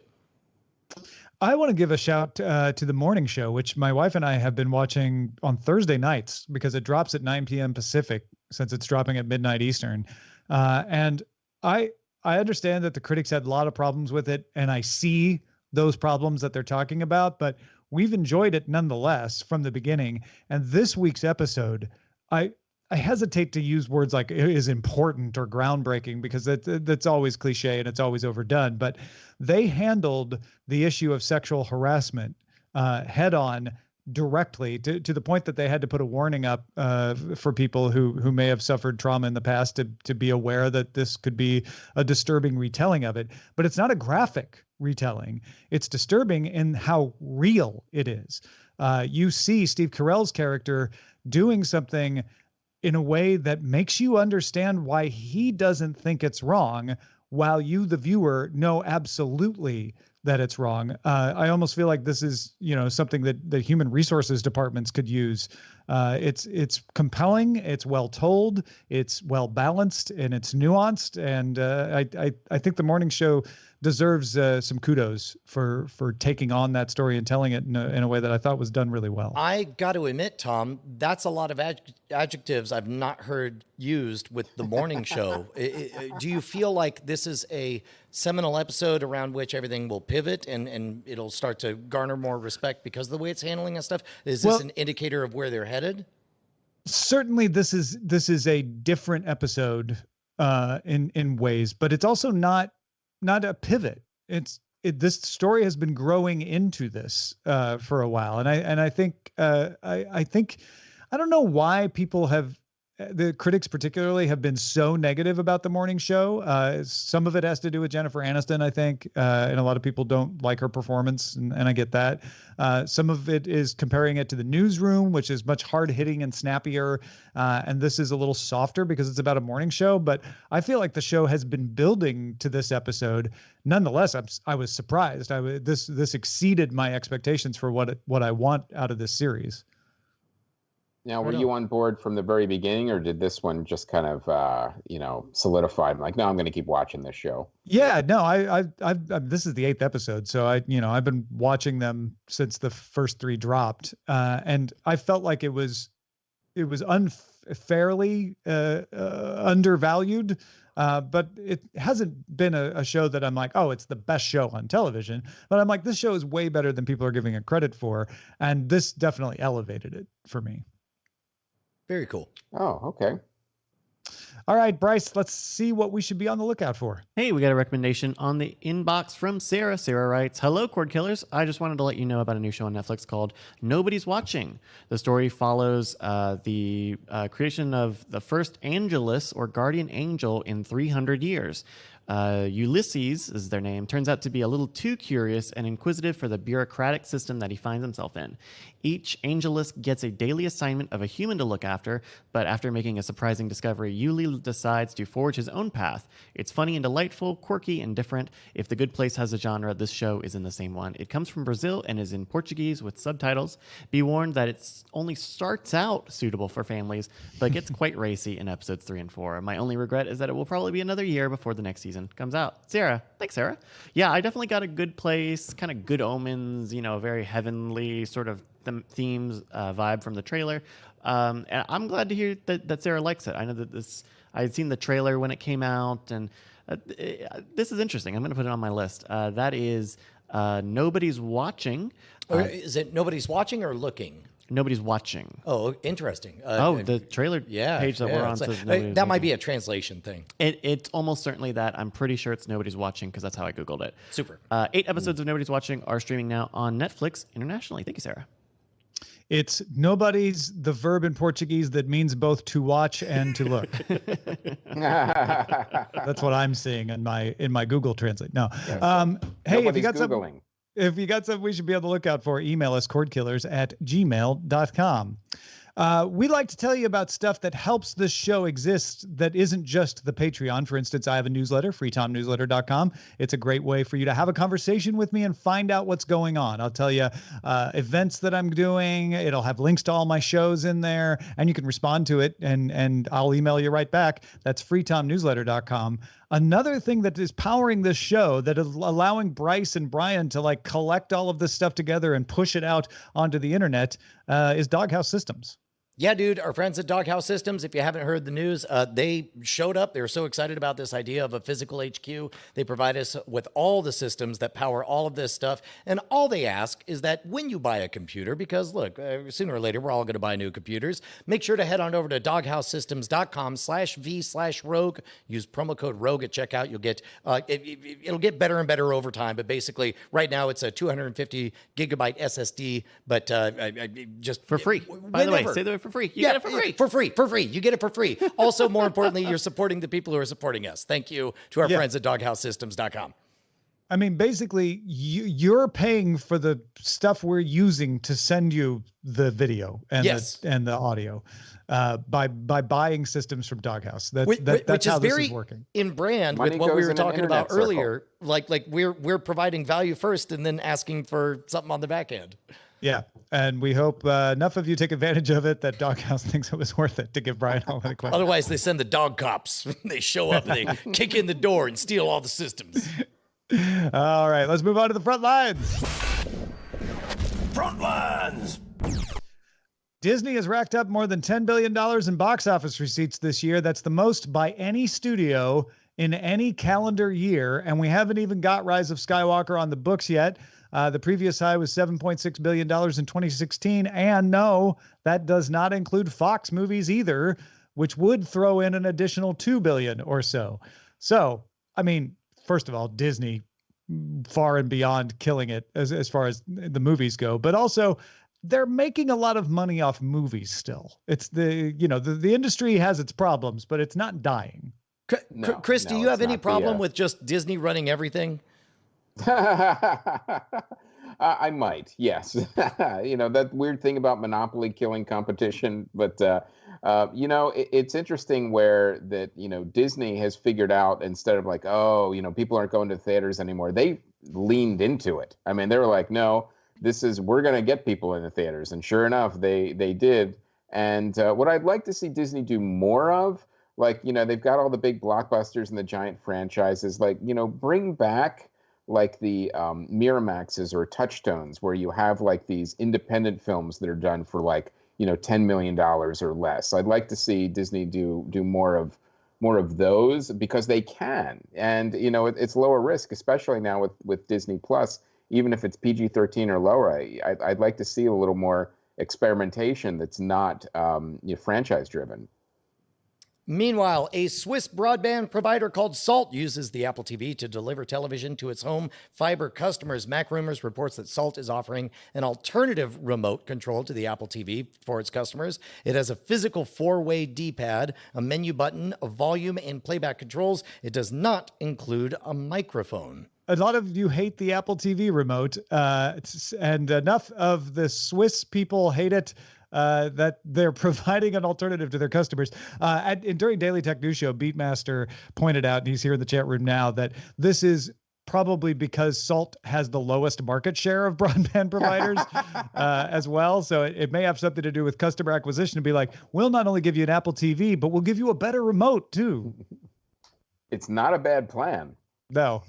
I want to give a shout to the morning show, which my wife and I have been watching on Thursday nights because it drops at 9 p.m. Pacific since it's dropping at midnight Eastern. And I understand that the critics had a lot of problems with it, and I see those problems that they're talking about, but we've enjoyed it nonetheless from the beginning. And this week's episode, I hesitate to use words like is important or groundbreaking because that's always cliche and it's always overdone, but they handled the issue of sexual harassment head on directly to the point that they had to put a warning up for people who may have suffered trauma in the past to be aware that this could be a disturbing retelling of it. But it's not a graphic retelling. It's disturbing in how real it is. You see Steve Carell's character doing something in a way that makes you understand why he doesn't think it's wrong, while you, the viewer, know absolutely that it's wrong. I almost feel like this is, something that the human resources departments could use. It's compelling, it's well told, it's well balanced, and it's nuanced. And I think the morning show deserves some kudos for taking on that story and telling it in a way that I thought was done really well. I got to admit, Tom, that's a lot of adjectives I've not heard used with the morning show. Do you feel like this is a seminal episode around which everything will pivot and it'll start to garner more respect because of the way it's handling that stuff? Is this an indicator of where they're headed? Certainly this is a different episode in ways, but it's also not a pivot. This story has been growing into this for a while, and I think I don't know why people have, the critics particularly, have been so negative about the morning show. Some of it has to do with Jennifer Aniston, I think, and a lot of people don't like her performance, and I get that. Some of it is comparing it to the Newsroom, which is much hard-hitting and snappier, and this is a little softer because it's about a morning show. But I feel like the show has been building to this episode. Nonetheless, I was surprised. This exceeded my expectations for what I want out of this series. Now, were you on board from the very beginning, or did this one just kind of, solidify? I'm like, no, I'm going to keep watching this show. Yeah, no, I this is the 8th episode, so I've been watching them since the first 3 dropped, and I felt like it was unfairly undervalued, but it hasn't been a show that I'm like, oh, it's the best show on television. But I'm like, this show is way better than people are giving it credit for, and this definitely elevated it for me. Very cool. Oh, okay. All right, Bryce, let's see what we should be on the lookout for. Hey, we got a recommendation on the inbox from Sarah. Sarah writes, "Hello, Cordkillers. I just wanted to let you know about a new show on Netflix called Nobody's Watching. The story follows the creation of the first Angelus, or guardian angel, in 300 years. Ulysses is their name, turns out to be a little too curious and inquisitive for the bureaucratic system that he finds himself in. Each Angelus gets a daily assignment of a human to look after, but after making a surprising discovery, Uli decides to forge his own path. It's funny and delightful, quirky and different. If The Good Place has a genre, this show is in the same one. It comes from Brazil and is in Portuguese with subtitles. Be warned that it only starts out suitable for families, but gets quite racy in episodes 3 and 4. My only regret is that it will probably be another year before the next season comes out." Sarah, thanks, Sarah. Yeah, I definitely got a Good Place, kind of Good Omens, very heavenly sort of themes vibe from the trailer. And I'm glad to hear that Sarah likes it. I know that I had seen the trailer when it came out, and this is interesting. I'm going to put it on my list. That is Nobody's Watching. Or is it Nobody's Watching or Looking? Nobody's Watching. Oh, interesting. The trailer page that we're on says that might be a translation thing. It's almost certainly that. I'm pretty sure it's Nobody's Watching because that's how I Googled it. Super. 8 episodes of Nobody's Watching are streaming now on Netflix internationally. Thank you, Sarah. It's nobody's the verb in Portuguese that means both to watch and to look. That's what I'm seeing in my Google Translate. No. Hey, if you got Googling. If you got something we should be on the lookout for, email us cordkillers@gmail.com. We like to tell you about stuff that helps this show exist that isn't just the Patreon. For instance, I have a newsletter, freetomnewsletter.com. It's a great way for you to have a conversation with me and find out what's going on. I'll tell you events that I'm doing. It'll have links to all my shows in there, and you can respond to it, and I'll email you right back. That's freetomnewsletter.com. Another thing that is powering this show, that is allowing Bryce and Brian to like collect all of this stuff together and push it out onto the internet, is Doghouse Systems. Yeah, dude, our friends at Doghouse Systems, if you haven't heard the news, they showed up. They were so excited about this idea of a physical HQ. They provide us with all the systems that power all of this stuff. And all they ask is that when you buy a computer, because look, sooner or later, we're all going to buy new computers, make sure to head on over to doghousesystems.com/V/rogue. Use promo code ROGUE at checkout. You'll get, it'll get better and better over time. But basically, right now, it's a 250 gigabyte SSD, but just For free. By the way, say the way for free. You get it for free. For free. You get it for free. Also, more importantly, you're supporting the people who are supporting us. Thank you to our friends at doghousesystems.com. I mean, basically, you're paying for the stuff we're using to send you the video and the audio by buying systems from Doghouse. That's how this is working. In brand Money with what we goes were in an talking about internet circle. earlier. Like we're providing value first and then asking for something on the back end. Yeah, and we hope enough of you take advantage of it that Doghouse thinks it was worth it to give Brian all the questions. Otherwise, they send the dog cops. They show up and they kick in the door and steal all the systems. All right, let's move on to the front lines. Front lines. Disney has racked up more than $10 billion in box office receipts this year. That's the most by any studio in any calendar year, and we haven't even got Rise of Skywalker on the books yet. The previous high was $7.6 billion in 2016. And no, that does not include Fox movies either, which would throw in an additional $2 billion or so. So, I mean, first of all, Disney far and beyond killing it as far as the movies go, but also they're making a lot of money off movies still. It's the industry has its problems, but it's not dying. Chris, do you have any problem with just Disney running everything? I might, yes. That weird thing about monopoly killing competition, but it's interesting where that Disney has figured out, instead of like, people aren't going to theaters anymore, they leaned into it. I mean, they were like, no, we're going to get people in the theaters, and sure enough, they did. And what I'd like to see Disney do more of, like, they've got all the big blockbusters and the giant franchises, like, bring back like the Miramaxes or Touchstones, where you have like these independent films that are done for like, $10 million or less. I'd like to see Disney do more of those, because they can. And, it's lower risk, especially now with Disney Plus, even if it's PG-13 or lower. I'd like to see a little more experimentation that's not franchise driven. Meanwhile, a Swiss broadband provider called Salt uses the Apple TV to deliver television to its home fiber customers. MacRumors reports that Salt is offering an alternative remote control to the Apple TV for its customers. It has a physical 4-way D-pad, a menu button, a volume and playback controls. It does not include a microphone. A lot of you hate the Apple TV remote, and enough of the Swiss people hate it that they're providing an alternative to their customers. During Daily Tech News Show, Beatmaster pointed out, and he's here in the chat room now, that this is probably because Salt has the lowest market share of broadband providers as well. So it may have something to do with customer acquisition, to be like, we'll not only give you an Apple TV, but we'll give you a better remote too. It's not a bad plan. No.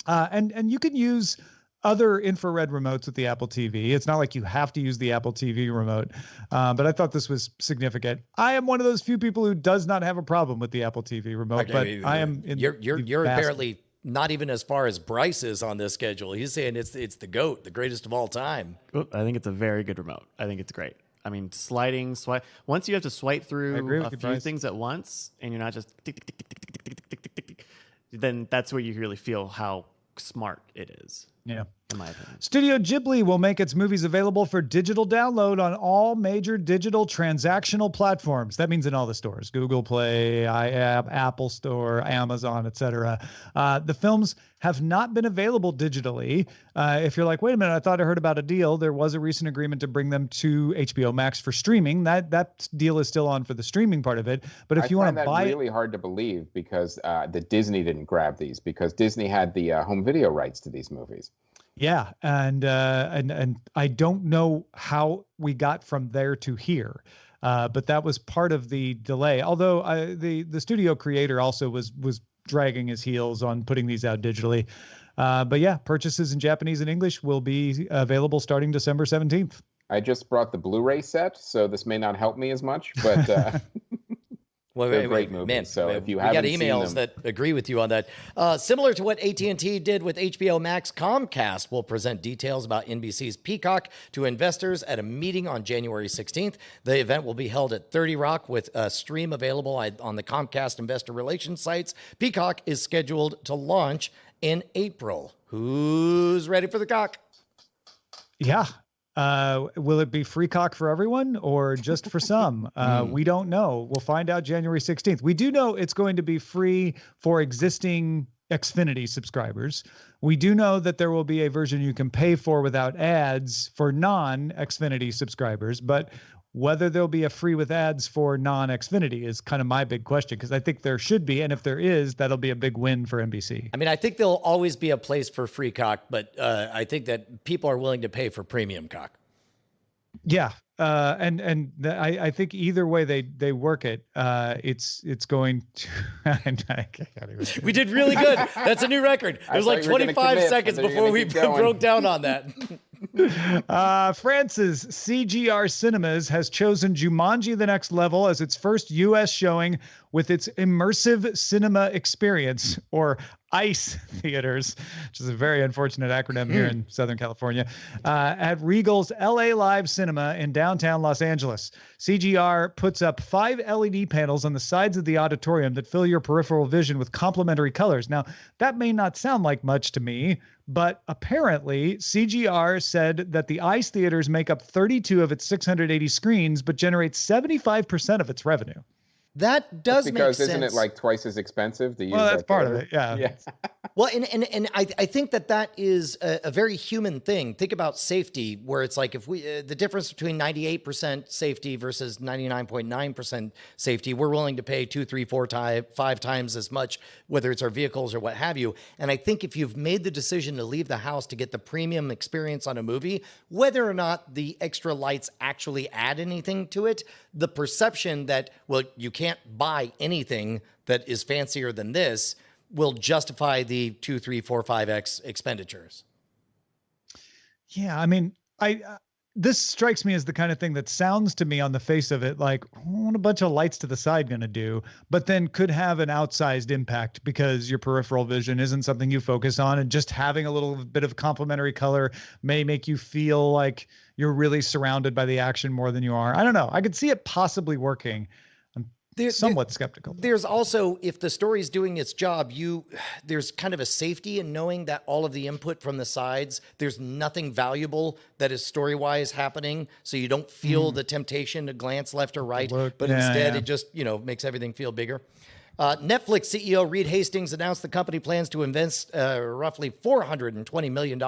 And you can use other infrared remotes with the Apple TV. It's not like you have to use the Apple TV remote, but I thought this was significant. I am one of those few people who does not have a problem with the Apple TV remote, but I am. You're apparently not even as far as Bryce is on this schedule. He's saying it's the GOAT, the greatest of all time. I think it's a very good remote. I think it's great. I mean, swipe. Once you have to swipe through a few things at once, and you're not just tick, tick, tick, tick, tick, tick, tick, tick, tick, then that's where you really feel how smart it is. Yeah. in my opinion. Studio Ghibli will make its movies available for digital download on all major digital transactional platforms. That means in all the stores, Google Play, Apple Store, Amazon, etc. The films have not been available digitally. If you're like, wait a minute, I thought I heard about a deal. There was a recent agreement to bring them to HBO Max for streaming. That deal is still on for the streaming part of it. But if you want to buy, that really hard to believe because that Disney didn't grab these, because Disney had the home video rights to these movies. yeah, and I don't know how we got from there to here. But that was part of the delay. Although the studio creator also was dragging his heels on putting these out digitally. But yeah, purchases in Japanese and English will be available starting December 17th. I just brought the Blu-ray set, so this may not help me as much, but they're great movies. Man, so if you we haven't got emails seen them, that agree with you on that. Similar to what AT&T did with HBO Max, Comcast will present details about NBC's Peacock to investors at a meeting on January 16th. The event will be held at 30 Rock with a stream available on the Comcast investor relations sites. Peacock is scheduled to launch in April. Who's ready for the cock? Yeah. Will it be free cock for everyone or just for some? We don't know. We'll find out January 16th. We do know it's going to be free for existing Xfinity subscribers. We do know that there will be a version you can pay for without ads for non-Xfinity subscribers, but whether there'll be a free with ads for non-Xfinity is kind of my big question, because I think there should be. And if there is, that'll be a big win for NBC. I mean, I think there'll always be a place for free cock, but I think that people are willing to pay for premium cock. Yeah. I think either way they work it, it's going to. I can't even. We did really good. That's a new record. It was like 25 seconds before we broke down on that. France's CGR Cinemas has chosen Jumanji: The Next Level as its first U.S. showing with its immersive cinema experience, or ICE theaters, which is a very unfortunate acronym here in Southern California, at Regal's LA Live Cinema in downtown Los Angeles. CGR puts up 5 LED panels on the sides of the auditorium that fill your peripheral vision with complementary colors. Now, that may not sound like much to me, but apparently CGR said that the ICE theaters make up 32 of its 680 screens, but generate 75% of its revenue. That does make sense. Because isn't it like twice as expensive to use? Well, that's part of it. Yeah. Well, and I think that is a very human thing. Think about safety, where it's like if we the difference between 98% safety versus 99.9% safety, we're willing to pay 2, 3, 4, 5 times as much, whether it's our vehicles or what have you. And I think if you've made the decision to leave the house to get the premium experience on a movie, whether or not the extra lights actually add anything to it, the perception that, well, you can't buy anything that is fancier than this will justify the 2, 3, 4, 5x expenditures. Yeah, I mean, this strikes me as the kind of thing that sounds to me on the face of it like, what a bunch of lights to the side going to do, but then could have an outsized impact because your peripheral vision isn't something you focus on, and just having a little bit of complementary color may make you feel like you're really surrounded by the action more than you are. I don't know. I could see it possibly working. Somewhat skeptical. There's also, if the story's doing its job, there's kind of a safety in knowing that all of the input from the sides, there's nothing valuable that is story-wise happening, so you don't feel the temptation to glance left or right, but instead it just, makes everything feel bigger. Netflix CEO Reed Hastings announced the company plans to invest roughly $420 million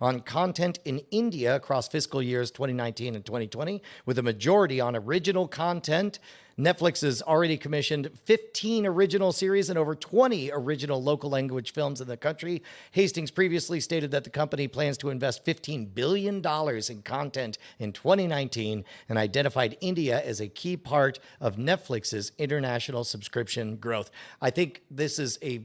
on content in India across fiscal years 2019 and 2020, with a majority on original content. Netflix has already commissioned 15 original series and over 20 original local language films in the country. Hastings previously stated that the company plans to invest $15 billion in content in 2019 and identified India as a key part of Netflix's international subscription growth. I think this is a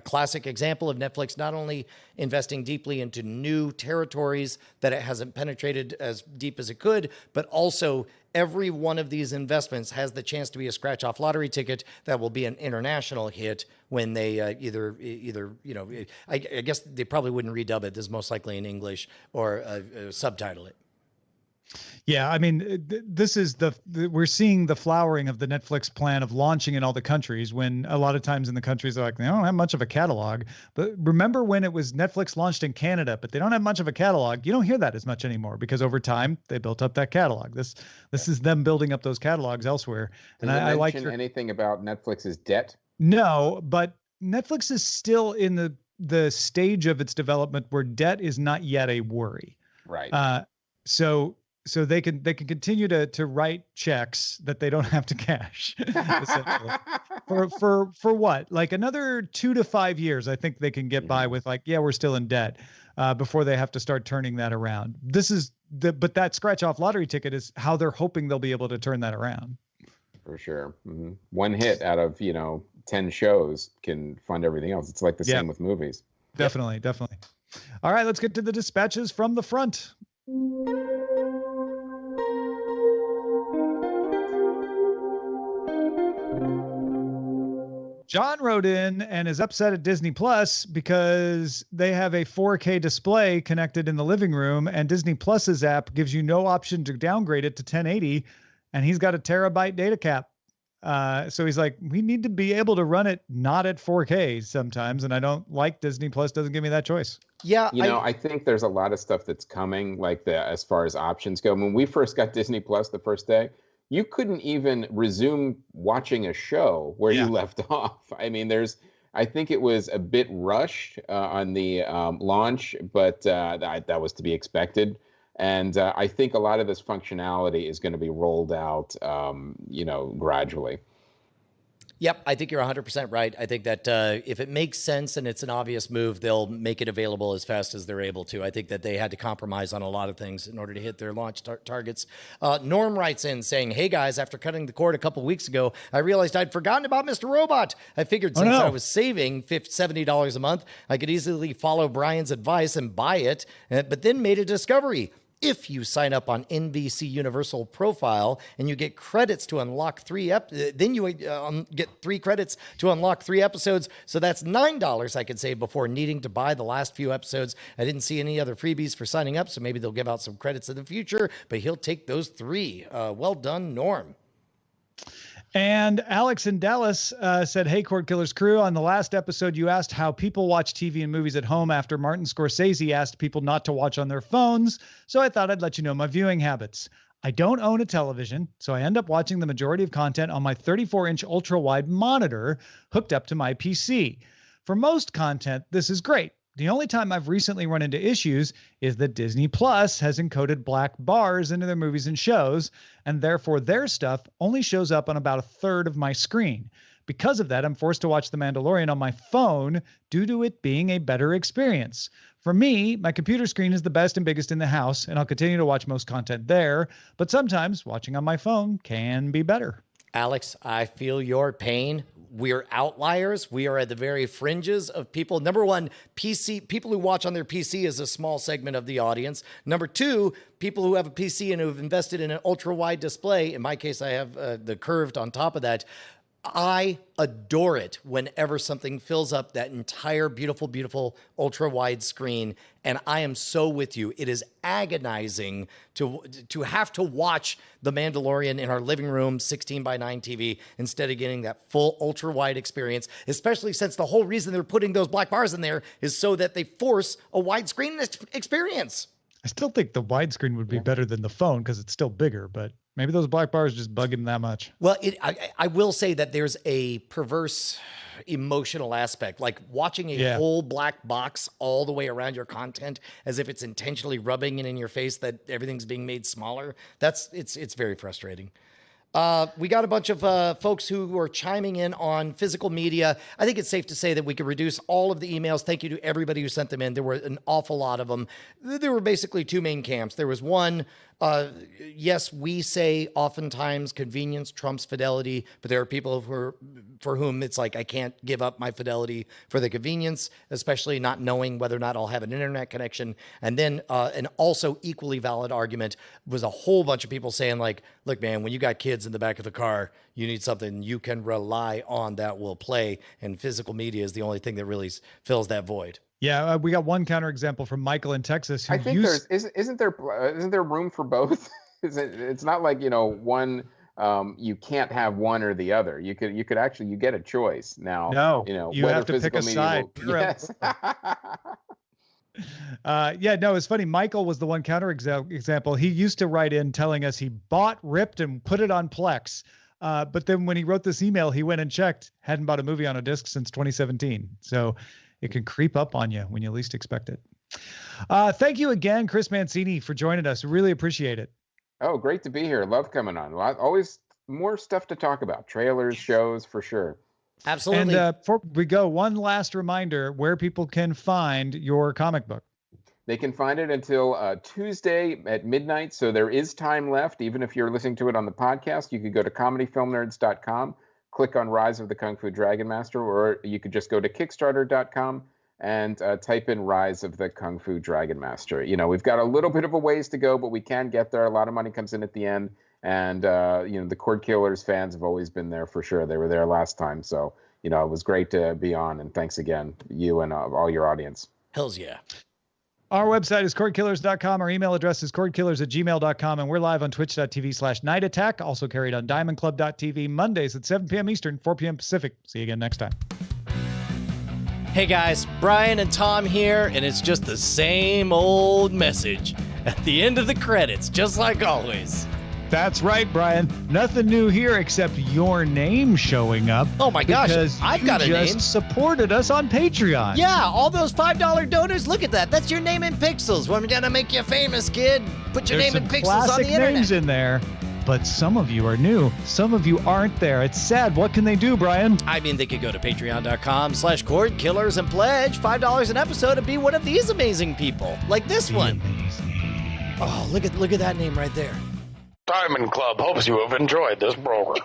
classic example of Netflix not only investing deeply into new territories that it hasn't penetrated as deep as it could, but also every one of these investments has the chance to be a scratch-off lottery ticket that will be an international hit when they either I guess they probably wouldn't redub it. This is most likely in English or subtitle it. Yeah, I mean, this is we're seeing the flowering of the Netflix plan of launching in all the countries, when a lot of times in the countries they're like, they don't have much of a catalog. But remember when it was Netflix launched in Canada, but they don't have much of a catalog? You don't hear that as much anymore, because over time they built up that catalog. This is them building up those catalogs elsewhere. Did And I like anything about Netflix's debt? No, but Netflix is still in the stage of its development where debt is not yet a worry. Right. So they can continue to write checks that they don't have to cash essentially. for what, like another 2 to 5 years, I think they can get by with, like, yeah, we're still in debt, before they have to start turning that around. But that scratch off lottery ticket is how they're hoping they'll be able to turn that around. For sure. One hit out of 10 shows can fund everything else. It's like the same with movies. Definitely. All right, let's get to the dispatches from the front. John wrote in and is upset at Disney Plus because they have a 4K display connected in the living room, and Disney Plus's app gives you no option to downgrade it to 1080, and he's got a terabyte data cap. So he's like, we need to be able to run it not at 4K sometimes, and I don't like Disney Plus doesn't give me that choice. Yeah, I think there's a lot of stuff that's coming, like as far as options go. When we first got Disney Plus the first day, you couldn't even resume watching a show where you left off. I mean, I think it was a bit rushed on the launch, but that was to be expected. And I think a lot of this functionality is going to be rolled out, gradually. Yep, I think you're 100% right. I think that if it makes sense and it's an obvious move, they'll make it available as fast as they're able to. I think that they had to compromise on a lot of things in order to hit their launch targets. Norm writes in saying, hey guys, after cutting the cord a couple weeks ago, I realized I'd forgotten about Mr. Robot. I figured since I was saving $70 a month, I could easily follow Brian's advice and buy it, but then made a discovery. If you sign up on NBC Universal Profile and you get credits to unlock then you get 3 credits to unlock 3 episodes. So that's $9 I could save before needing to buy the last few episodes. I didn't see any other freebies for signing up, so maybe they'll give out some credits in the future, but he'll take those 3. Well done, Norm. And Alex in Dallas said, hey, Cordkillers crew, on the last episode, you asked how people watch TV and movies at home after Martin Scorsese asked people not to watch on their phones. So I thought I'd let you know my viewing habits. I don't own a television, so I end up watching the majority of content on my 34-inch ultra-wide monitor hooked up to my PC. For most content, this is great. The only time I've recently run into issues is that Disney Plus has encoded black bars into their movies and shows, and therefore their stuff only shows up on about a third of my screen. Because of that, I'm forced to watch The Mandalorian on my phone due to it being a better experience. For me, my computer screen is the best and biggest in the house, and I'll continue to watch most content there, but sometimes watching on my phone can be better. Alex, I feel your pain. We're outliers. We are at the very fringes of people. Number one, people who watch on their PC is a small segment of the audience. Number two, people who have a PC and who have invested in an ultra wide display. In my case, I have the curved on top of that. I adore it whenever something fills up that entire beautiful, beautiful ultra wide screen. And I am so with you. It is agonizing to have to watch The Mandalorian in our living room 16:9 TV instead of getting that full ultra wide experience, especially since the whole reason they're putting those black bars in there is so that they force a widescreen experience. I still think the widescreen would be better than the phone because it's still bigger, but maybe those black bars just bug him that much. Well, I will say that there's a perverse emotional aspect, like watching a whole black box all the way around your content as if it's intentionally rubbing it in your face that everything's being made smaller. It's very frustrating. We got a bunch of folks who are chiming in on physical media. I think it's safe to say that we could reduce all of the emails. Thank you to everybody who sent them in. There were an awful lot of them. There were basically 2 main camps. There was one, yes, we say oftentimes convenience trumps fidelity, but there are people for whom it's like, I can't give up my fidelity for the convenience, especially not knowing whether or not I'll have an internet connection. And then an also equally valid argument was a whole bunch of people saying like, look, man, when you got kids in the back of the car, you need something you can rely on that will play. And physical media is the only thing that really fills that void. Yeah, we got one counterexample from Michael in Texas. I think isn't there room for both? It's not like, one, you can't have one or the other. You could actually, you get a choice now. No, you whether have to pick a physical side. media Yes. No, it's funny. Michael was the one example. He used to write in telling us he bought, ripped, and put it on Plex. But then when he wrote this email, he went and checked, hadn't bought a movie on a disc since 2017. So it can creep up on you when you least expect it. Thank you again, Chris Mancini, for joining us. Really appreciate it. Oh, great to be here. Love coming on. Always more stuff to talk about. Trailers, shows, for sure. Absolutely. And before we go, one last reminder where people can find your comic book. They can find it until Tuesday at midnight, so there is time left. Even if you're listening to it on the podcast, you could go to comedyfilmnerds.com, click on Rise of the Kung Fu Dragon Master, or you could just go to Kickstarter.com and type in Rise of the Kung Fu Dragon Master. We've got a little bit of a ways to go, but we can get there. A lot of money comes in at the end. And, the Cordkillers fans have always been there for sure. They were there last time. So, it was great to be on. And thanks again, you and all your audience. Hells yeah. Our website is cordkillers.com. Our email address is cordkillers@gmail.com. And we're live on twitch.tv/Night Attack, also carried on diamondclub.tv, Mondays at 7 p.m. Eastern, 4 p.m. Pacific. See you again next time. Hey guys, Brian and Tom here, and it's just the same old message at the end of the credits, just like always. That's right, Brian. Nothing new here except your name showing up. Oh my gosh, because I've got a you name. just supported us on Patreon. Yeah, all those $5 donors, look at that. That's your name in pixels. We're gonna make you famous, kid. Put your There's name in some pixels on classic the internet. names in there, but some of you are new. Some of you aren't there. It's sad. What can they do, Brian? I mean, they could go to patreon.com/Cordkillers and pledge $5 an episode and be one of these amazing people, like this one. Amazing. Oh, look at that name right there. Diamond Club hopes you have enjoyed this program.